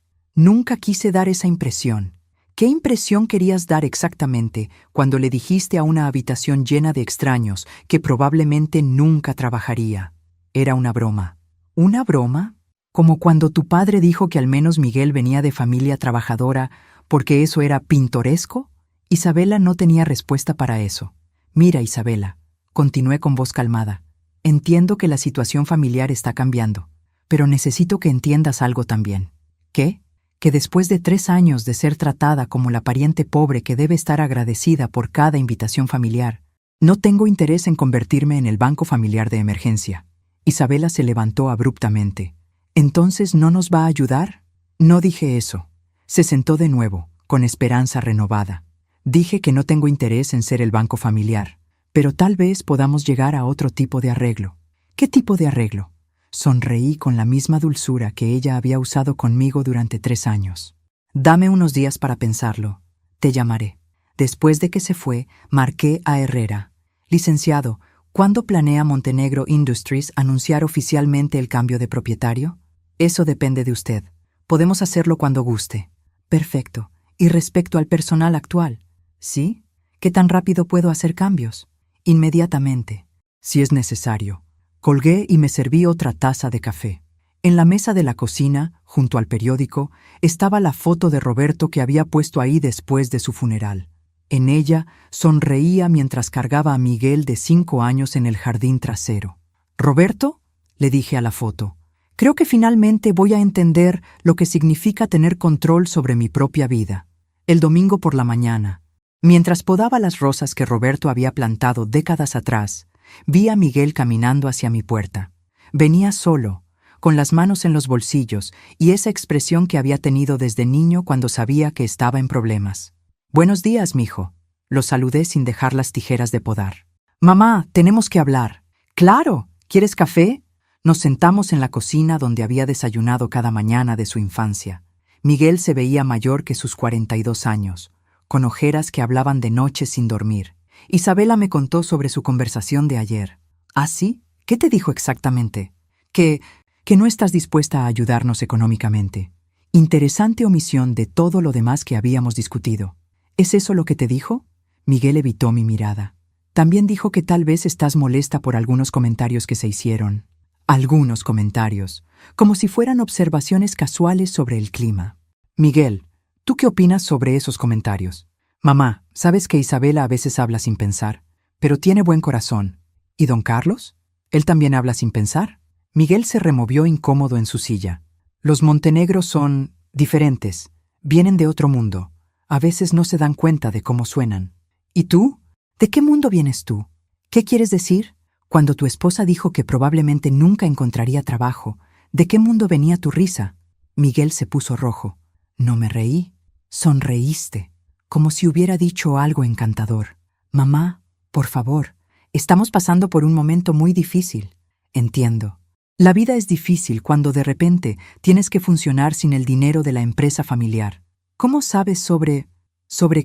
quise dar esa impresión. ¿Qué impresión querías dar exactamente cuando le dijiste a una habitación llena de extraños que probablemente nunca trabajaría? Era una broma. ¿Una broma? Como cuando tu padre dijo que al menos Miguel venía de familia trabajadora porque eso era pintoresco. Isabela no tenía respuesta para eso. Mira, Isabela, continué con voz calmada. Entiendo que la situación familiar está cambiando, pero necesito que entiendas algo también. ¿Qué? Que después de 3 años de ser tratada como la pariente pobre que debe estar agradecida por cada invitación familiar, no tengo interés en convertirme en el banco familiar de emergencia. Isabela se levantó abruptamente. ¿Entonces no nos va a ayudar? No dije eso. Se sentó de nuevo, con esperanza renovada. Dije que no tengo interés en ser el banco familiar, pero tal vez podamos llegar a otro tipo de arreglo. ¿Qué tipo de arreglo? Sonreí con la misma dulzura que ella había usado conmigo durante 3 años. Dame unos días para pensarlo. Te llamaré. Después de que se fue, marqué a Herrera. Licenciado, ¿cuándo planea Montenegro Industries anunciar oficialmente el cambio de propietario? Eso depende de usted. Podemos hacerlo cuando guste. Perfecto. ¿Y respecto al personal actual? ¿Sí? ¿Qué tan rápido puedo hacer cambios? Inmediatamente, si es necesario. Colgué y me serví otra taza de café. En la mesa de la cocina, junto al periódico, estaba la foto de Roberto que había puesto ahí después de su funeral. En ella sonreía mientras cargaba a Miguel de 5 años en el jardín trasero. «¿Roberto?», le dije a la foto. «Creo que finalmente voy a entender lo que significa tener control sobre mi propia vida». El domingo por la mañana, mientras podaba las rosas que Roberto había plantado décadas atrás, vi a Miguel caminando hacia mi puerta. Venía solo, con las manos en los bolsillos y esa expresión que había tenido desde niño cuando sabía que estaba en problemas. «Buenos días, mijo», lo saludé sin dejar las tijeras de podar. «Mamá, tenemos que hablar». «Claro, ¿quieres café?». Nos sentamos en la cocina donde había desayunado cada mañana de su infancia. Miguel se veía mayor que sus 42 años, con ojeras que hablaban de noche sin dormir. Isabela me contó sobre su conversación de ayer. ¿Ah, sí? ¿Qué te dijo exactamente? Que no estás dispuesta a ayudarnos económicamente. Interesante omisión de todo lo demás que habíamos discutido. ¿Es eso lo que te dijo? Miguel evitó mi mirada. También dijo que tal vez estás molesta por algunos comentarios que se hicieron. Algunos comentarios, como si fueran observaciones casuales sobre el clima. Miguel, ¿tú qué opinas sobre esos comentarios? Mamá, sabes que Isabela a veces habla sin pensar, pero tiene buen corazón. ¿Y don Carlos? ¿Él también habla sin pensar? Miguel se removió incómodo en su silla. Los Montenegros son diferentes, vienen de otro mundo. A veces no se dan cuenta de cómo suenan. ¿Y tú? ¿De qué mundo vienes tú? ¿Qué quieres decir? Cuando tu esposa dijo que probablemente nunca encontraría trabajo, ¿de qué mundo venía tu risa? Miguel se puso rojo. No me reí. Sonreíste, como si hubiera dicho algo encantador. Mamá, por favor, estamos pasando por un momento muy difícil. Entiendo. La vida es difícil cuando de repente tienes que funcionar sin el dinero de la empresa familiar. ¿Cómo sabes sobre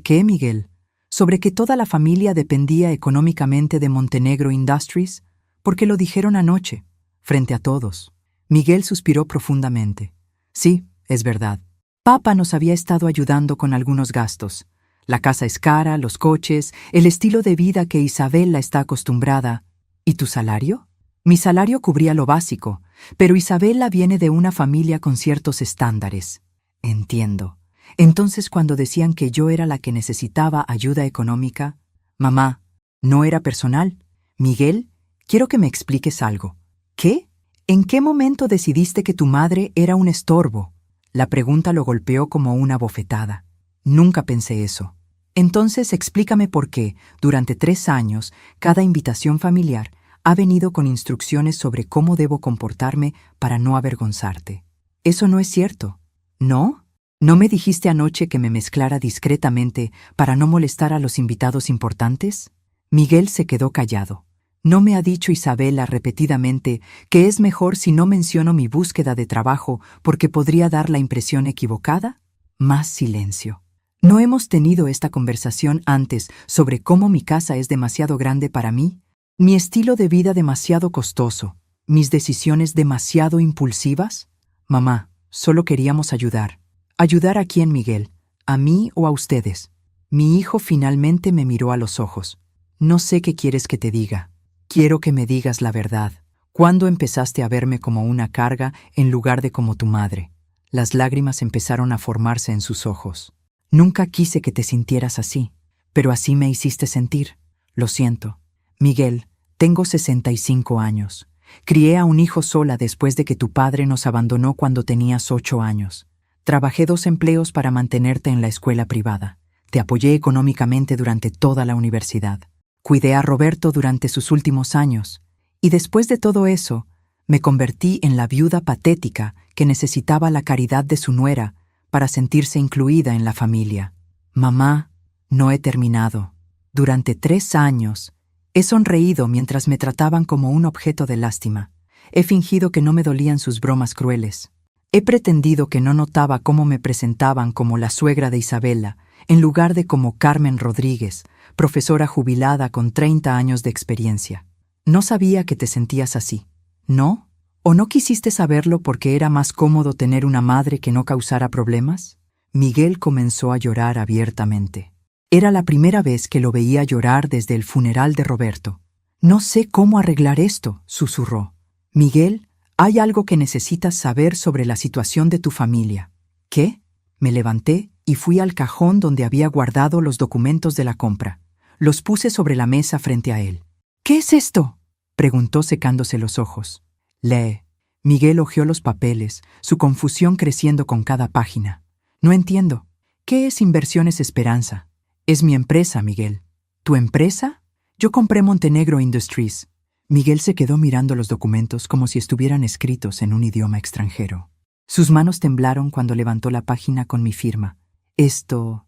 qué, Miguel? ¿Sobre que toda la familia dependía económicamente de Montenegro Industries? Porque lo dijeron anoche, frente a todos. Miguel suspiró profundamente. Sí, es verdad. Papá nos había estado ayudando con algunos gastos. La casa es cara, los coches, el estilo de vida que Isabela está acostumbrada. ¿Y tu salario? Mi salario cubría lo básico, pero Isabela viene de una familia con ciertos estándares. Entiendo. Entonces, cuando decían que yo era la que necesitaba ayuda económica, mamá, no era personal. Miguel, quiero que me expliques algo. ¿Qué? ¿En qué momento decidiste que tu madre era un estorbo? La pregunta lo golpeó como una bofetada. Nunca pensé eso. Entonces explícame por qué, durante 3 años, cada invitación familiar ha venido con instrucciones sobre cómo debo comportarme para no avergonzarte. Eso no es cierto. ¿No? ¿No me dijiste anoche que me mezclara discretamente para no molestar a los invitados importantes? Miguel se quedó callado. ¿No me ha dicho Isabela repetidamente que es mejor si no menciono mi búsqueda de trabajo porque podría dar la impresión equivocada? Más silencio. ¿No hemos tenido esta conversación antes sobre cómo mi casa es demasiado grande para mí? ¿Mi estilo de vida demasiado costoso? ¿Mis decisiones demasiado impulsivas? Mamá, solo queríamos ayudar. ¿Ayudar a quién, Miguel? ¿A mí o a ustedes? Mi hijo finalmente me miró a los ojos. No sé qué quieres que te diga. Quiero que me digas la verdad. ¿Cuándo empezaste a verme como una carga en lugar de como tu madre? Las lágrimas empezaron a formarse en sus ojos. Nunca quise que te sintieras así, pero así me hiciste sentir. Lo siento. Miguel, tengo 65 años. Crié a un hijo sola después de que tu padre nos abandonó cuando tenías 8 años. Trabajé 2 empleos para mantenerte en la escuela privada. Te apoyé económicamente durante toda la universidad. Cuidé a Roberto durante sus últimos años. Y después de todo eso, me convertí en la viuda patética que necesitaba la caridad de su nuera para sentirse incluida en la familia. Mamá, no he terminado. Durante 3 años, he sonreído mientras me trataban como un objeto de lástima. He fingido que no me dolían sus bromas crueles. He pretendido que no notaba cómo me presentaban como la suegra de Isabela, en lugar de como Carmen Rodríguez, profesora jubilada con 30 años de experiencia. No sabía que te sentías así, ¿no? ¿O no quisiste saberlo porque era más cómodo tener una madre que no causara problemas? Miguel comenzó a llorar abiertamente. Era la primera vez que lo veía llorar desde el funeral de Roberto. No sé cómo arreglar esto, susurró. Miguel, hay algo que necesitas saber sobre la situación de tu familia. ¿Qué? Me levanté y fui al cajón donde había guardado los documentos de la compra. Los puse sobre la mesa frente a él. ¿Qué es esto?, preguntó secándose los ojos. Lee. Miguel hojeó los papeles, su confusión creciendo con cada página. No entiendo. ¿Qué es Inversiones Esperanza? Es mi empresa, Miguel. ¿Tu empresa? Yo compré Montenegro Industries. Miguel se quedó mirando los documentos como si estuvieran escritos en un idioma extranjero. Sus manos temblaron cuando levantó la página con mi firma. Esto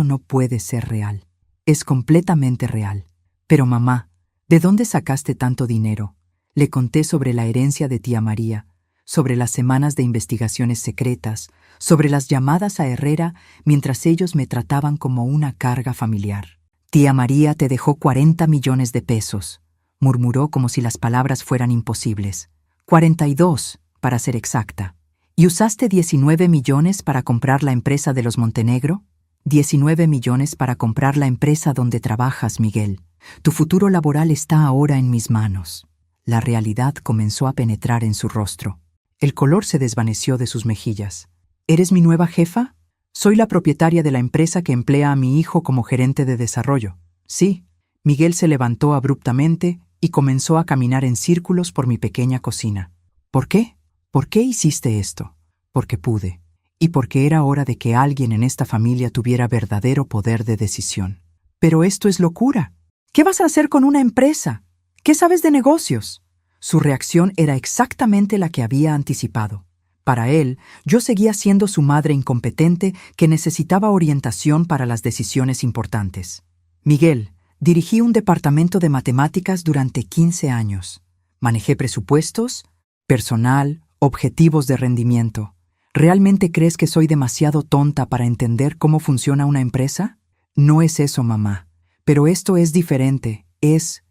no puede ser real. Es completamente real. Pero mamá, ¿de dónde sacaste tanto dinero? Le conté sobre la herencia de tía María, sobre las semanas de investigaciones secretas, sobre las llamadas a Herrera mientras ellos me trataban como una carga familiar. Tía María te dejó 40 millones de pesos, murmuró como si las palabras fueran imposibles. 42, para ser exacta. ¿Y usaste 19 millones para comprar la empresa de los Montenegro? 19 millones para comprar la empresa donde trabajas, Miguel. Tu futuro laboral está ahora en mis manos. La realidad comenzó a penetrar en su rostro. El color se desvaneció de sus mejillas. ¿Eres mi nueva jefa? Soy la propietaria de la empresa que emplea a mi hijo como gerente de desarrollo. Sí. Miguel se levantó abruptamente y comenzó a caminar en círculos por mi pequeña cocina. ¿Por qué? ¿Por qué hiciste esto? Porque pude. Y porque era hora de que alguien en esta familia tuviera verdadero poder de decisión. Pero esto es locura. ¿Qué vas a hacer con una empresa? ¿Qué sabes de negocios? Su reacción era exactamente la que había anticipado. Para él, yo seguía siendo su madre incompetente que necesitaba orientación para las decisiones importantes. Miguel, dirigí un departamento de matemáticas durante 15 años. Manejé presupuestos, personal, objetivos de rendimiento. ¿Realmente crees que soy demasiado tonta para entender cómo funciona una empresa? No es eso, mamá. Pero esto es diferente. Es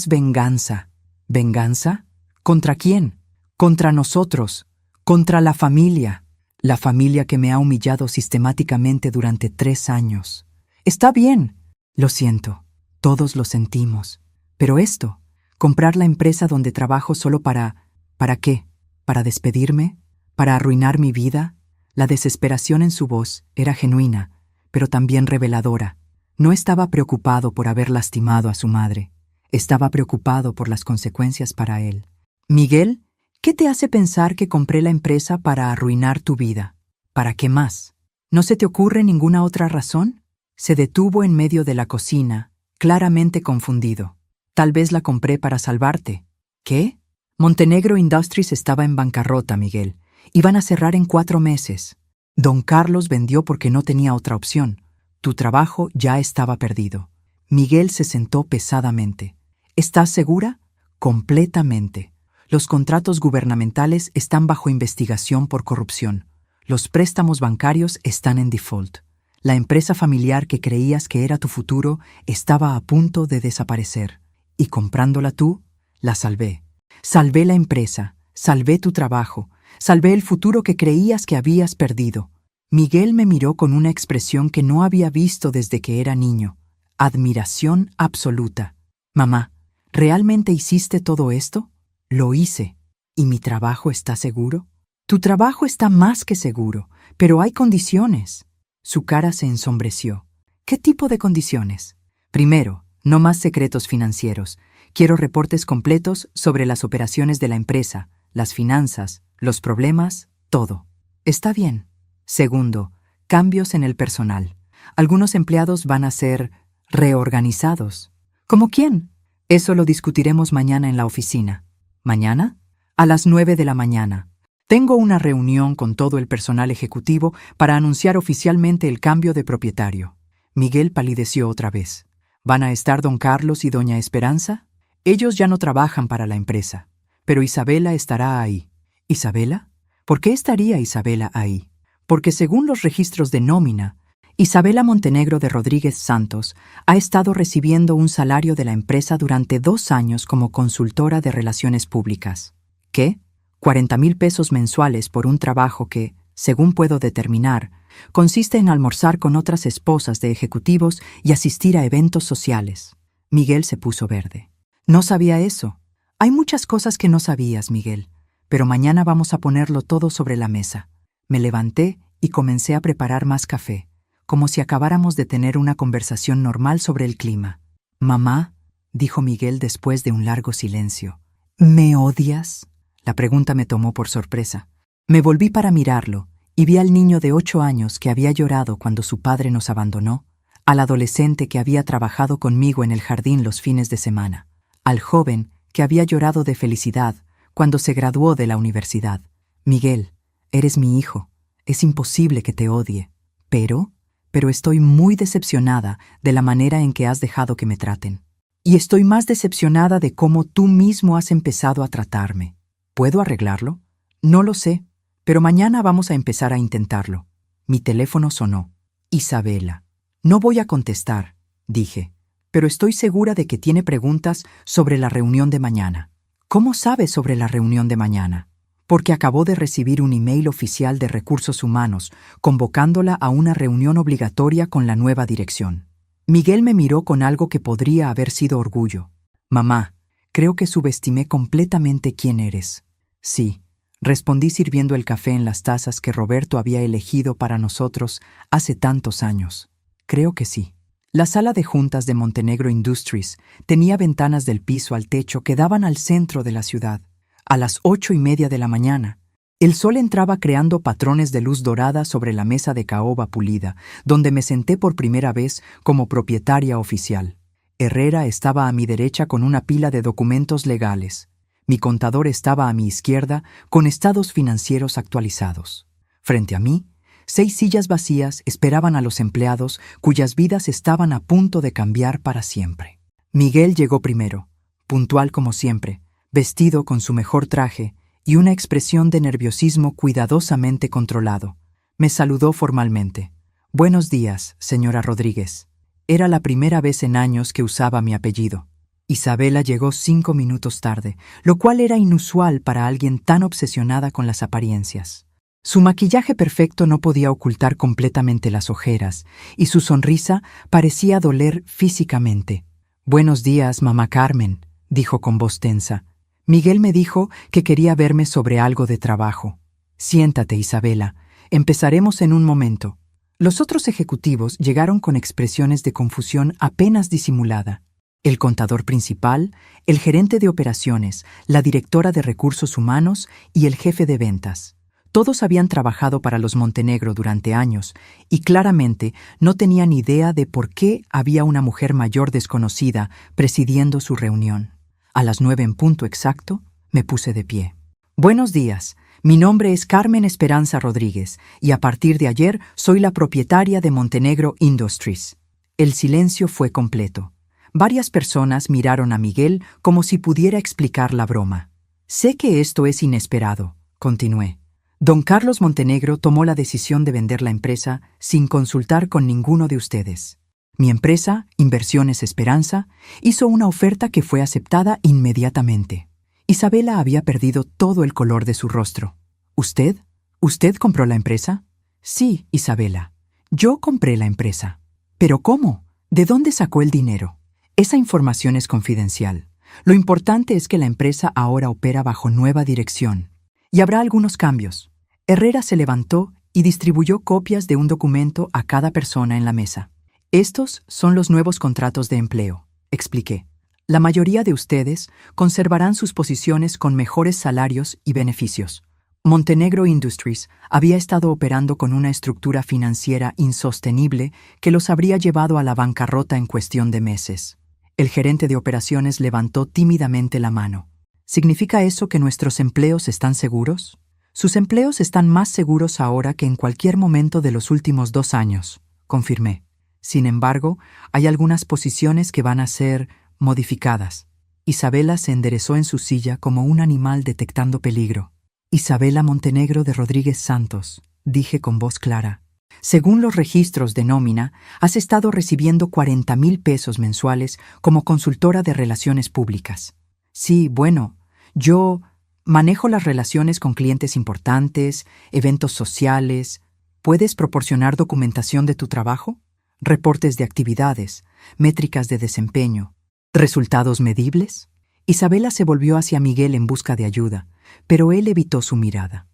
venganza. ¿Venganza? ¿Contra quién? Contra nosotros. Contra la familia. La familia que me ha humillado sistemáticamente durante 3 años. Está bien. Lo siento. Todos lo sentimos. Pero esto, comprar la empresa donde trabajo solo ¿para qué? ¿Para despedirme? ¿Para arruinar mi vida? La desesperación en su voz era genuina, pero también reveladora. No estaba preocupado por haber lastimado a su madre. Estaba preocupado por las consecuencias para él. Miguel, ¿qué te hace pensar que compré la empresa para arruinar tu vida? ¿Para qué más? ¿No se te ocurre ninguna otra razón? Se detuvo en medio de la cocina, claramente confundido. Tal vez la compré para salvarte. ¿Qué? Montenegro Industries estaba en bancarrota, Miguel. Iban a cerrar en 4 meses. Don Carlos vendió porque no tenía otra opción. Tu trabajo ya estaba perdido. Miguel se sentó pesadamente. ¿Estás segura? Completamente. Los contratos gubernamentales están bajo investigación por corrupción. Los préstamos bancarios están en default. La empresa familiar que creías que era tu futuro estaba a punto de desaparecer. Y comprándola tú, la salvé. Salvé la empresa, salvé tu trabajo, salvé el futuro que creías que habías perdido. Miguel me miró con una expresión que no había visto desde que era niño. Admiración absoluta. Mamá, ¿realmente hiciste todo esto? Lo hice. ¿Y mi trabajo está seguro? Tu trabajo está más que seguro, pero hay condiciones. Su cara se ensombreció. ¿Qué tipo de condiciones? Primero, no más secretos financieros. Quiero reportes completos sobre las operaciones de la empresa, las finanzas, los problemas, todo. Está bien. Segundo, cambios en el personal. Algunos empleados van a ser reorganizados. ¿Cómo quién? Eso lo discutiremos mañana en la oficina. ¿Mañana? A las 9 de la mañana. Tengo una reunión con todo el personal ejecutivo para anunciar oficialmente el cambio de propietario. Miguel palideció otra vez. ¿Van a estar don Carlos y doña Esperanza? Ellos ya no trabajan para la empresa, pero Isabela estará ahí. ¿Isabela? ¿Por qué estaría Isabela ahí? Porque según los registros de nómina, Isabela Montenegro de Rodríguez Santos ha estado recibiendo un salario de la empresa durante 2 años como consultora de relaciones públicas. ¿Qué? 40,000 pesos mensuales por un trabajo que, según puedo determinar, consiste en almorzar con otras esposas de ejecutivos y asistir a eventos sociales. Miguel se puso verde. No sabía eso. Hay muchas cosas que no sabías, Miguel, pero mañana vamos a ponerlo todo sobre la mesa. Me levanté y comencé a preparar más café, como si acabáramos de tener una conversación normal sobre el clima. Mamá, dijo Miguel después de un largo silencio, ¿me odias? La pregunta me tomó por sorpresa. Me volví para mirarlo y vi al niño de 8 años que había llorado cuando su padre nos abandonó, al adolescente que había trabajado conmigo en el jardín los fines de semana, al joven que había llorado de felicidad cuando se graduó de la universidad. Miguel, eres mi hijo. Es imposible que te odie. Pero estoy muy decepcionada de la manera en que has dejado que me traten. Y estoy más decepcionada de cómo tú mismo has empezado a tratarme. ¿Puedo arreglarlo? No lo sé, pero mañana vamos a empezar a intentarlo. Mi teléfono sonó. Isabela. No voy a contestar, dije, pero estoy segura de que tiene preguntas sobre la reunión de mañana. ¿Cómo sabes sobre la reunión de mañana? Porque acabó de recibir un email oficial de Recursos Humanos convocándola a una reunión obligatoria con la nueva dirección. Miguel me miró con algo que podría haber sido orgullo. Mamá, creo que subestimé completamente quién eres. Sí, respondí sirviendo el café en las tazas que Roberto había elegido para nosotros hace tantos años. Creo que sí. La sala de juntas de Montenegro Industries tenía ventanas del piso al techo que daban al centro de la ciudad. A las 8:30 de la mañana, el sol entraba creando patrones de luz dorada sobre la mesa de caoba pulida, donde me senté por primera vez como propietaria oficial. Herrera estaba a mi derecha con una pila de documentos legales. Mi contador estaba a mi izquierda con estados financieros actualizados. Frente a mí, 6 sillas vacías esperaban a los empleados cuyas vidas estaban a punto de cambiar para siempre. Miguel llegó primero, puntual como siempre, vestido con su mejor traje y una expresión de nerviosismo cuidadosamente controlado. Me saludó formalmente. «Buenos días, señora Rodríguez». Era la primera vez en años que usaba mi apellido. Isabela llegó 5 minutos tarde, lo cual era inusual para alguien tan obsesionada con las apariencias. Su maquillaje perfecto no podía ocultar completamente las ojeras, y su sonrisa parecía doler físicamente. «Buenos días, mamá Carmen», dijo con voz tensa. Miguel me dijo que quería verme sobre algo de trabajo. «Siéntate, Isabela. Empezaremos en un momento». Los otros ejecutivos llegaron con expresiones de confusión apenas disimulada. El contador principal, el gerente de operaciones, la directora de recursos humanos y el jefe de ventas. Todos habían trabajado para los Montenegro durante años y claramente no tenían idea de por qué había una mujer mayor desconocida presidiendo su reunión. A las 9 en punto exacto, me puse de pie. «Buenos días. Mi nombre es Carmen Esperanza Rodríguez y a partir de ayer soy la propietaria de Montenegro Industries». El silencio fue completo. Varias personas miraron a Miguel como si pudiera explicar la broma. «Sé que esto es inesperado», continué. «Don Carlos Montenegro tomó la decisión de vender la empresa sin consultar con ninguno de ustedes. Mi empresa, Inversiones Esperanza, hizo una oferta que fue aceptada inmediatamente». Isabela había perdido todo el color de su rostro. «¿Usted? ¿Usted compró la empresa?» Sí, Isabela. Yo compré la empresa. ¿Pero cómo? ¿De dónde sacó el dinero? Esa información es confidencial. Lo importante es que la empresa ahora opera bajo nueva dirección. Y habrá algunos cambios. Herrera se levantó y distribuyó copias de un documento a cada persona en la mesa. Estos son los nuevos contratos de empleo, expliqué. La mayoría de ustedes conservarán sus posiciones con mejores salarios y beneficios. Montenegro Industries había estado operando con una estructura financiera insostenible que los habría llevado a la bancarrota en cuestión de meses. El gerente de operaciones levantó tímidamente la mano. ¿Significa eso que nuestros empleos están seguros? Sus empleos están más seguros ahora que en cualquier momento de los últimos 2 años, confirmé. Sin embargo, hay algunas posiciones que van a ser modificadas. Isabela se enderezó en su silla como un animal detectando peligro. Isabela Montenegro de Rodríguez Santos, dije con voz clara. Según los registros de nómina, has estado recibiendo 40,000 pesos mensuales como consultora de relaciones públicas. Sí, bueno, yo manejo las relaciones con clientes importantes, eventos sociales. ¿Puedes proporcionar documentación de tu trabajo? Reportes de actividades, métricas de desempeño, ¿resultados medibles? Isabela se volvió hacia Miguel en busca de ayuda, pero él evitó su mirada.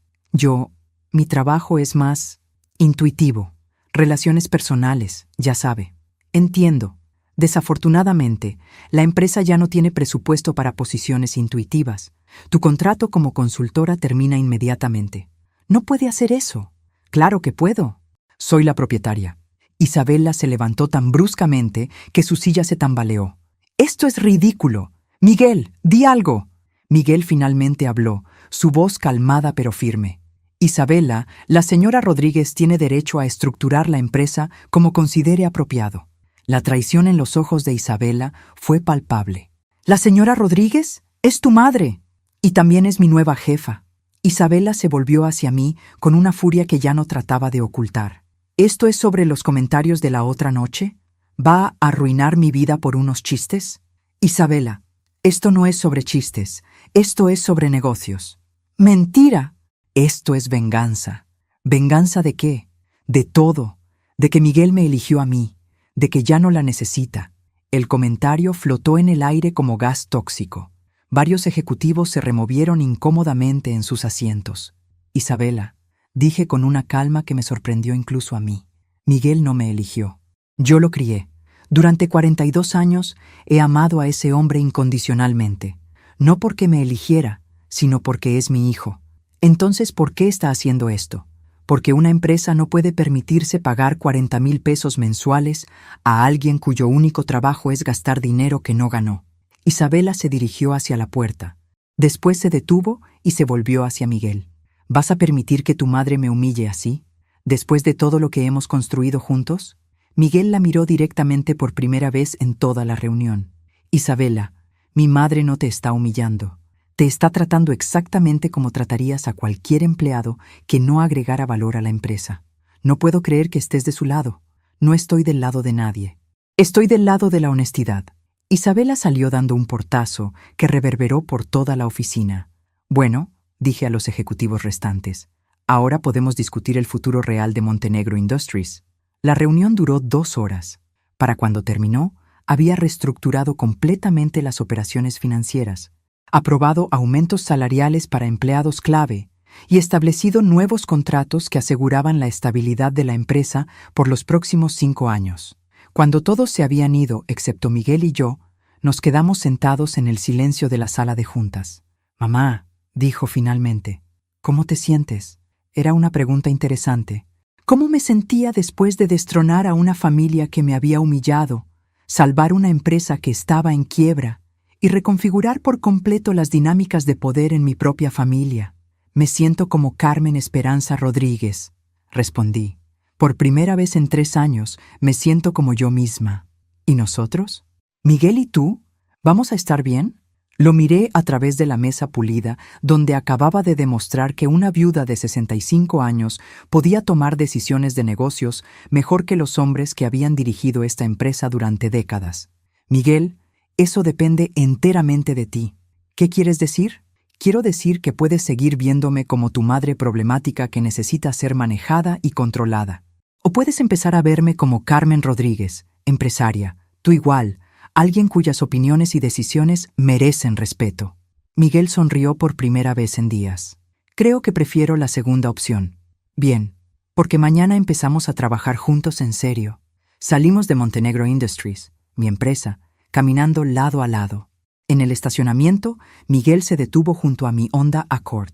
Mi trabajo es más intuitivo, relaciones personales, ya sabe. Entiendo. Desafortunadamente, la empresa ya no tiene presupuesto para posiciones intuitivas. Tu contrato como consultora termina inmediatamente. No puede hacer eso. Claro que puedo. Soy la propietaria. Isabela se levantó tan bruscamente que su silla se tambaleó. ¡Esto es ridículo! Miguel, di algo. Miguel finalmente habló, su voz calmada pero firme. Isabela, la señora Rodríguez tiene derecho a estructurar la empresa como considere apropiado. La traición en los ojos de Isabela fue palpable. ¿La señora Rodríguez? Es tu madre. Y también es mi nueva jefa. Isabela se volvió hacia mí con una furia que ya no trataba de ocultar. ¿Esto es sobre los comentarios de la otra noche? ¿Va a arruinar mi vida por unos chistes? Isabela, esto no es sobre chistes, esto es sobre negocios. ¡Mentira! Esto es venganza. ¿Venganza de qué? De todo. De que Miguel me eligió a mí, de que ya no la necesita. El comentario flotó en el aire como gas tóxico. Varios ejecutivos se removieron incómodamente en sus asientos. Isabela, dije con una calma que me sorprendió incluso a mí. Miguel no me eligió. Yo lo crié. Durante 42 años he amado a ese hombre incondicionalmente. No porque me eligiera, sino porque es mi hijo. Entonces, ¿por qué está haciendo esto? Porque una empresa no puede permitirse pagar 40,000 pesos mensuales a alguien cuyo único trabajo es gastar dinero que no ganó. Isabela se dirigió hacia la puerta. Después se detuvo y se volvió hacia Miguel. ¿Vas a permitir que tu madre me humille así? ¿Después de todo lo que hemos construido juntos? Miguel la miró directamente por primera vez en toda la reunión. Isabela, mi madre no te está humillando. Te está tratando exactamente como tratarías a cualquier empleado que no agregara valor a la empresa. No puedo creer que estés de su lado. No estoy del lado de nadie. Estoy del lado de la honestidad. Isabela salió dando un portazo que reverberó por toda la oficina. Bueno, dije a los ejecutivos restantes, ahora podemos discutir el futuro real de Montenegro Industries. La reunión duró 2 horas. Para cuando terminó, había reestructurado completamente las operaciones financieras, aprobado aumentos salariales para empleados clave y establecido nuevos contratos que aseguraban la estabilidad de la empresa por los próximos 5 años. Cuando todos se habían ido, excepto Miguel y yo, nos quedamos sentados en el silencio de la sala de juntas. «Mamá», dijo finalmente, «¿cómo te sientes?» Era una pregunta interesante. ¿Cómo me sentía después de destronar a una familia que me había humillado, salvar una empresa que estaba en quiebra y reconfigurar por completo las dinámicas de poder en mi propia familia? Me siento como Carmen Esperanza Rodríguez, respondí. Por primera vez en 3 años me siento como yo misma. ¿Y nosotros? ¿Miguel y tú? ¿Vamos a estar bien? Lo miré a través de la mesa pulida, donde acababa de demostrar que una viuda de 65 años podía tomar decisiones de negocios mejor que los hombres que habían dirigido esta empresa durante décadas. Miguel, eso depende enteramente de ti. ¿Qué quieres decir? Quiero decir que puedes seguir viéndome como tu madre problemática que necesita ser manejada y controlada. O puedes empezar a verme como Carmen Rodríguez, empresaria, tú igual, alguien cuyas opiniones y decisiones merecen respeto. Miguel sonrió por primera vez en días. Creo que prefiero la segunda opción. Bien, porque mañana empezamos a trabajar juntos en serio. Salimos de Montenegro Industries, mi empresa, caminando lado a lado. En el estacionamiento, Miguel se detuvo junto a mi Honda Accord.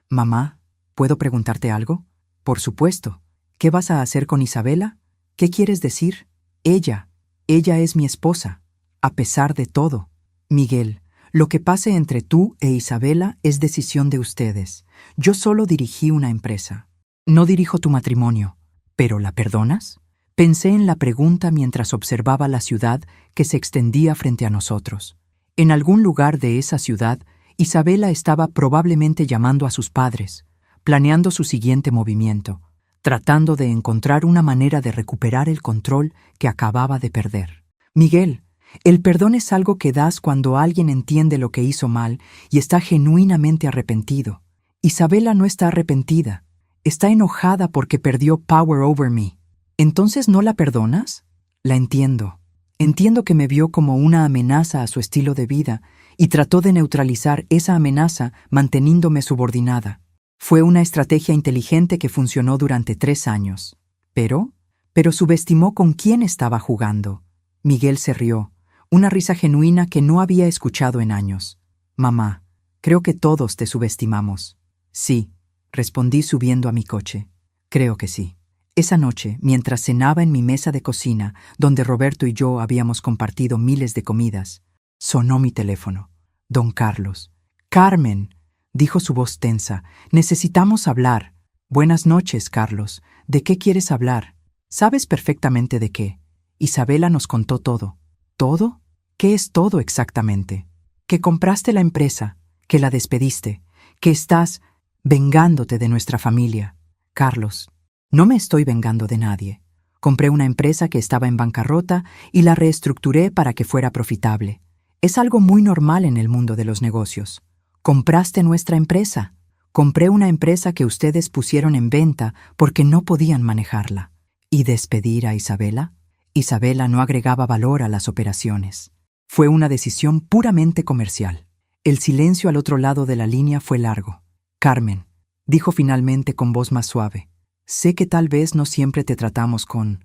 «Mamá, ¿puedo preguntarte algo?» «Por supuesto. ¿Qué vas a hacer con Isabela? ¿Qué quieres decir?» Ella es mi esposa, a pesar de todo. Miguel, lo que pase entre tú e Isabela es decisión de ustedes. Yo solo dirigí una empresa. No dirijo tu matrimonio. ¿Pero la perdonas? Pensé en la pregunta mientras observaba la ciudad que se extendía frente a nosotros. En algún lugar de esa ciudad, Isabela estaba probablemente llamando a sus padres, planeando su siguiente movimiento, tratando de encontrar una manera de recuperar el control que acababa de perder. Miguel, el perdón es algo que das cuando alguien entiende lo que hizo mal y está genuinamente arrepentido. Isabela no está arrepentida. Está enojada porque perdió power over me. ¿Entonces no la perdonas? La entiendo. Entiendo que me vio como una amenaza a su estilo de vida y trató de neutralizar esa amenaza manteniéndome subordinada. Fue una estrategia inteligente que funcionó durante 3 años. Pero subestimó con quién estaba jugando. Miguel se rió, una risa genuina que no había escuchado en años. «Mamá, creo que todos te subestimamos». «Sí», respondí subiendo a mi coche. «Creo que sí». Esa noche, mientras cenaba en mi mesa de cocina, donde Roberto y yo habíamos compartido miles de comidas, sonó mi teléfono. «Don Carlos». «Carmen», dijo su voz tensa, «necesitamos hablar». «Buenas noches, Carlos. ¿De qué quieres hablar?» «Sabes perfectamente de qué. Isabela nos contó todo». «¿Todo? ¿Qué es todo exactamente?» «Que compraste la empresa, que la despediste, que estás vengándote de nuestra familia». «Carlos, no me estoy vengando de nadie. Compré una empresa que estaba en bancarrota y la reestructuré para que fuera profitable. Es algo muy normal en el mundo de los negocios. Compraste nuestra empresa. Compré una empresa que ustedes pusieron en venta porque no podían manejarla. ¿Y despedir a Isabela?» Isabela no agregaba valor a las operaciones. Fue una decisión puramente comercial. El silencio al otro lado de la línea fue largo. «Carmen», dijo finalmente con voz más suave, «sé que tal vez no siempre te tratamos con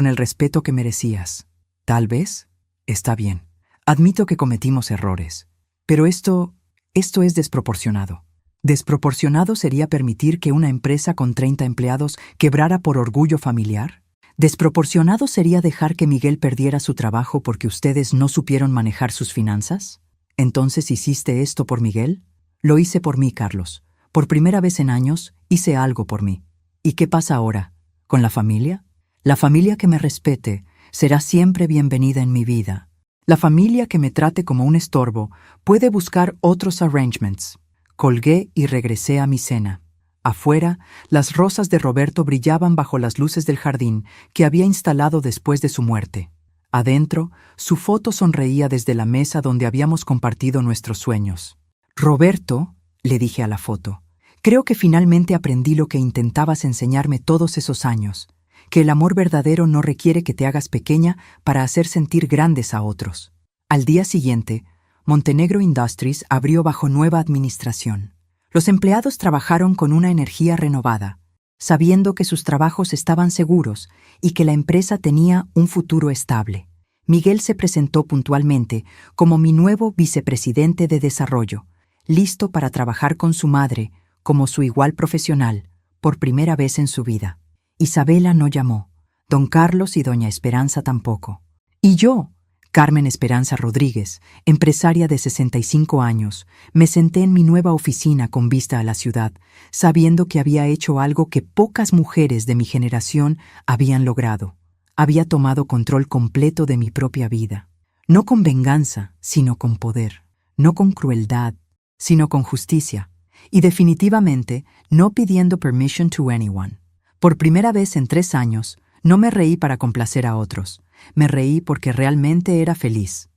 el respeto que merecías. Tal vez. Está bien. Admito que cometimos errores. Pero esto es desproporcionado. ¿Desproporcionado sería permitir que una empresa con 30 empleados quebrara por orgullo familiar? ¿Desproporcionado sería dejar que Miguel perdiera su trabajo porque ustedes no supieron manejar sus finanzas? ¿Entonces hiciste esto por Miguel? Lo hice por mí, Carlos. Por primera vez en años, hice algo por mí. ¿Y qué pasa ahora? ¿Con la familia? La familia que me respete será siempre bienvenida en mi vida. La familia que me trate como un estorbo puede buscar otros arrangements. Colgué y regresé a mi cena. Afuera, las rosas de Roberto brillaban bajo las luces del jardín que había instalado después de su muerte. Adentro, su foto sonreía desde la mesa donde habíamos compartido nuestros sueños. «Roberto», le dije a la foto, «creo que finalmente aprendí lo que intentabas enseñarme todos esos años, que el amor verdadero no requiere que te hagas pequeña para hacer sentir grandes a otros». Al día siguiente, Montenegro Industries abrió bajo nueva administración. Los empleados trabajaron con una energía renovada, sabiendo que sus trabajos estaban seguros y que la empresa tenía un futuro estable. Miguel se presentó puntualmente como mi nuevo vicepresidente de desarrollo, listo para trabajar con su madre como su igual profesional, por primera vez en su vida. Isabela no llamó, don Carlos y doña Esperanza tampoco. Y yo, Carmen Esperanza Rodríguez, empresaria de 65 años, me senté en mi nueva oficina con vista a la ciudad, sabiendo que había hecho algo que pocas mujeres de mi generación habían logrado. Había tomado control completo de mi propia vida. No con venganza, sino con poder. No con crueldad, sino con justicia. Y definitivamente no pidiendo permission to anyone. Por primera vez en 3 años, no me reí para complacer a otros. Me reí porque realmente era feliz.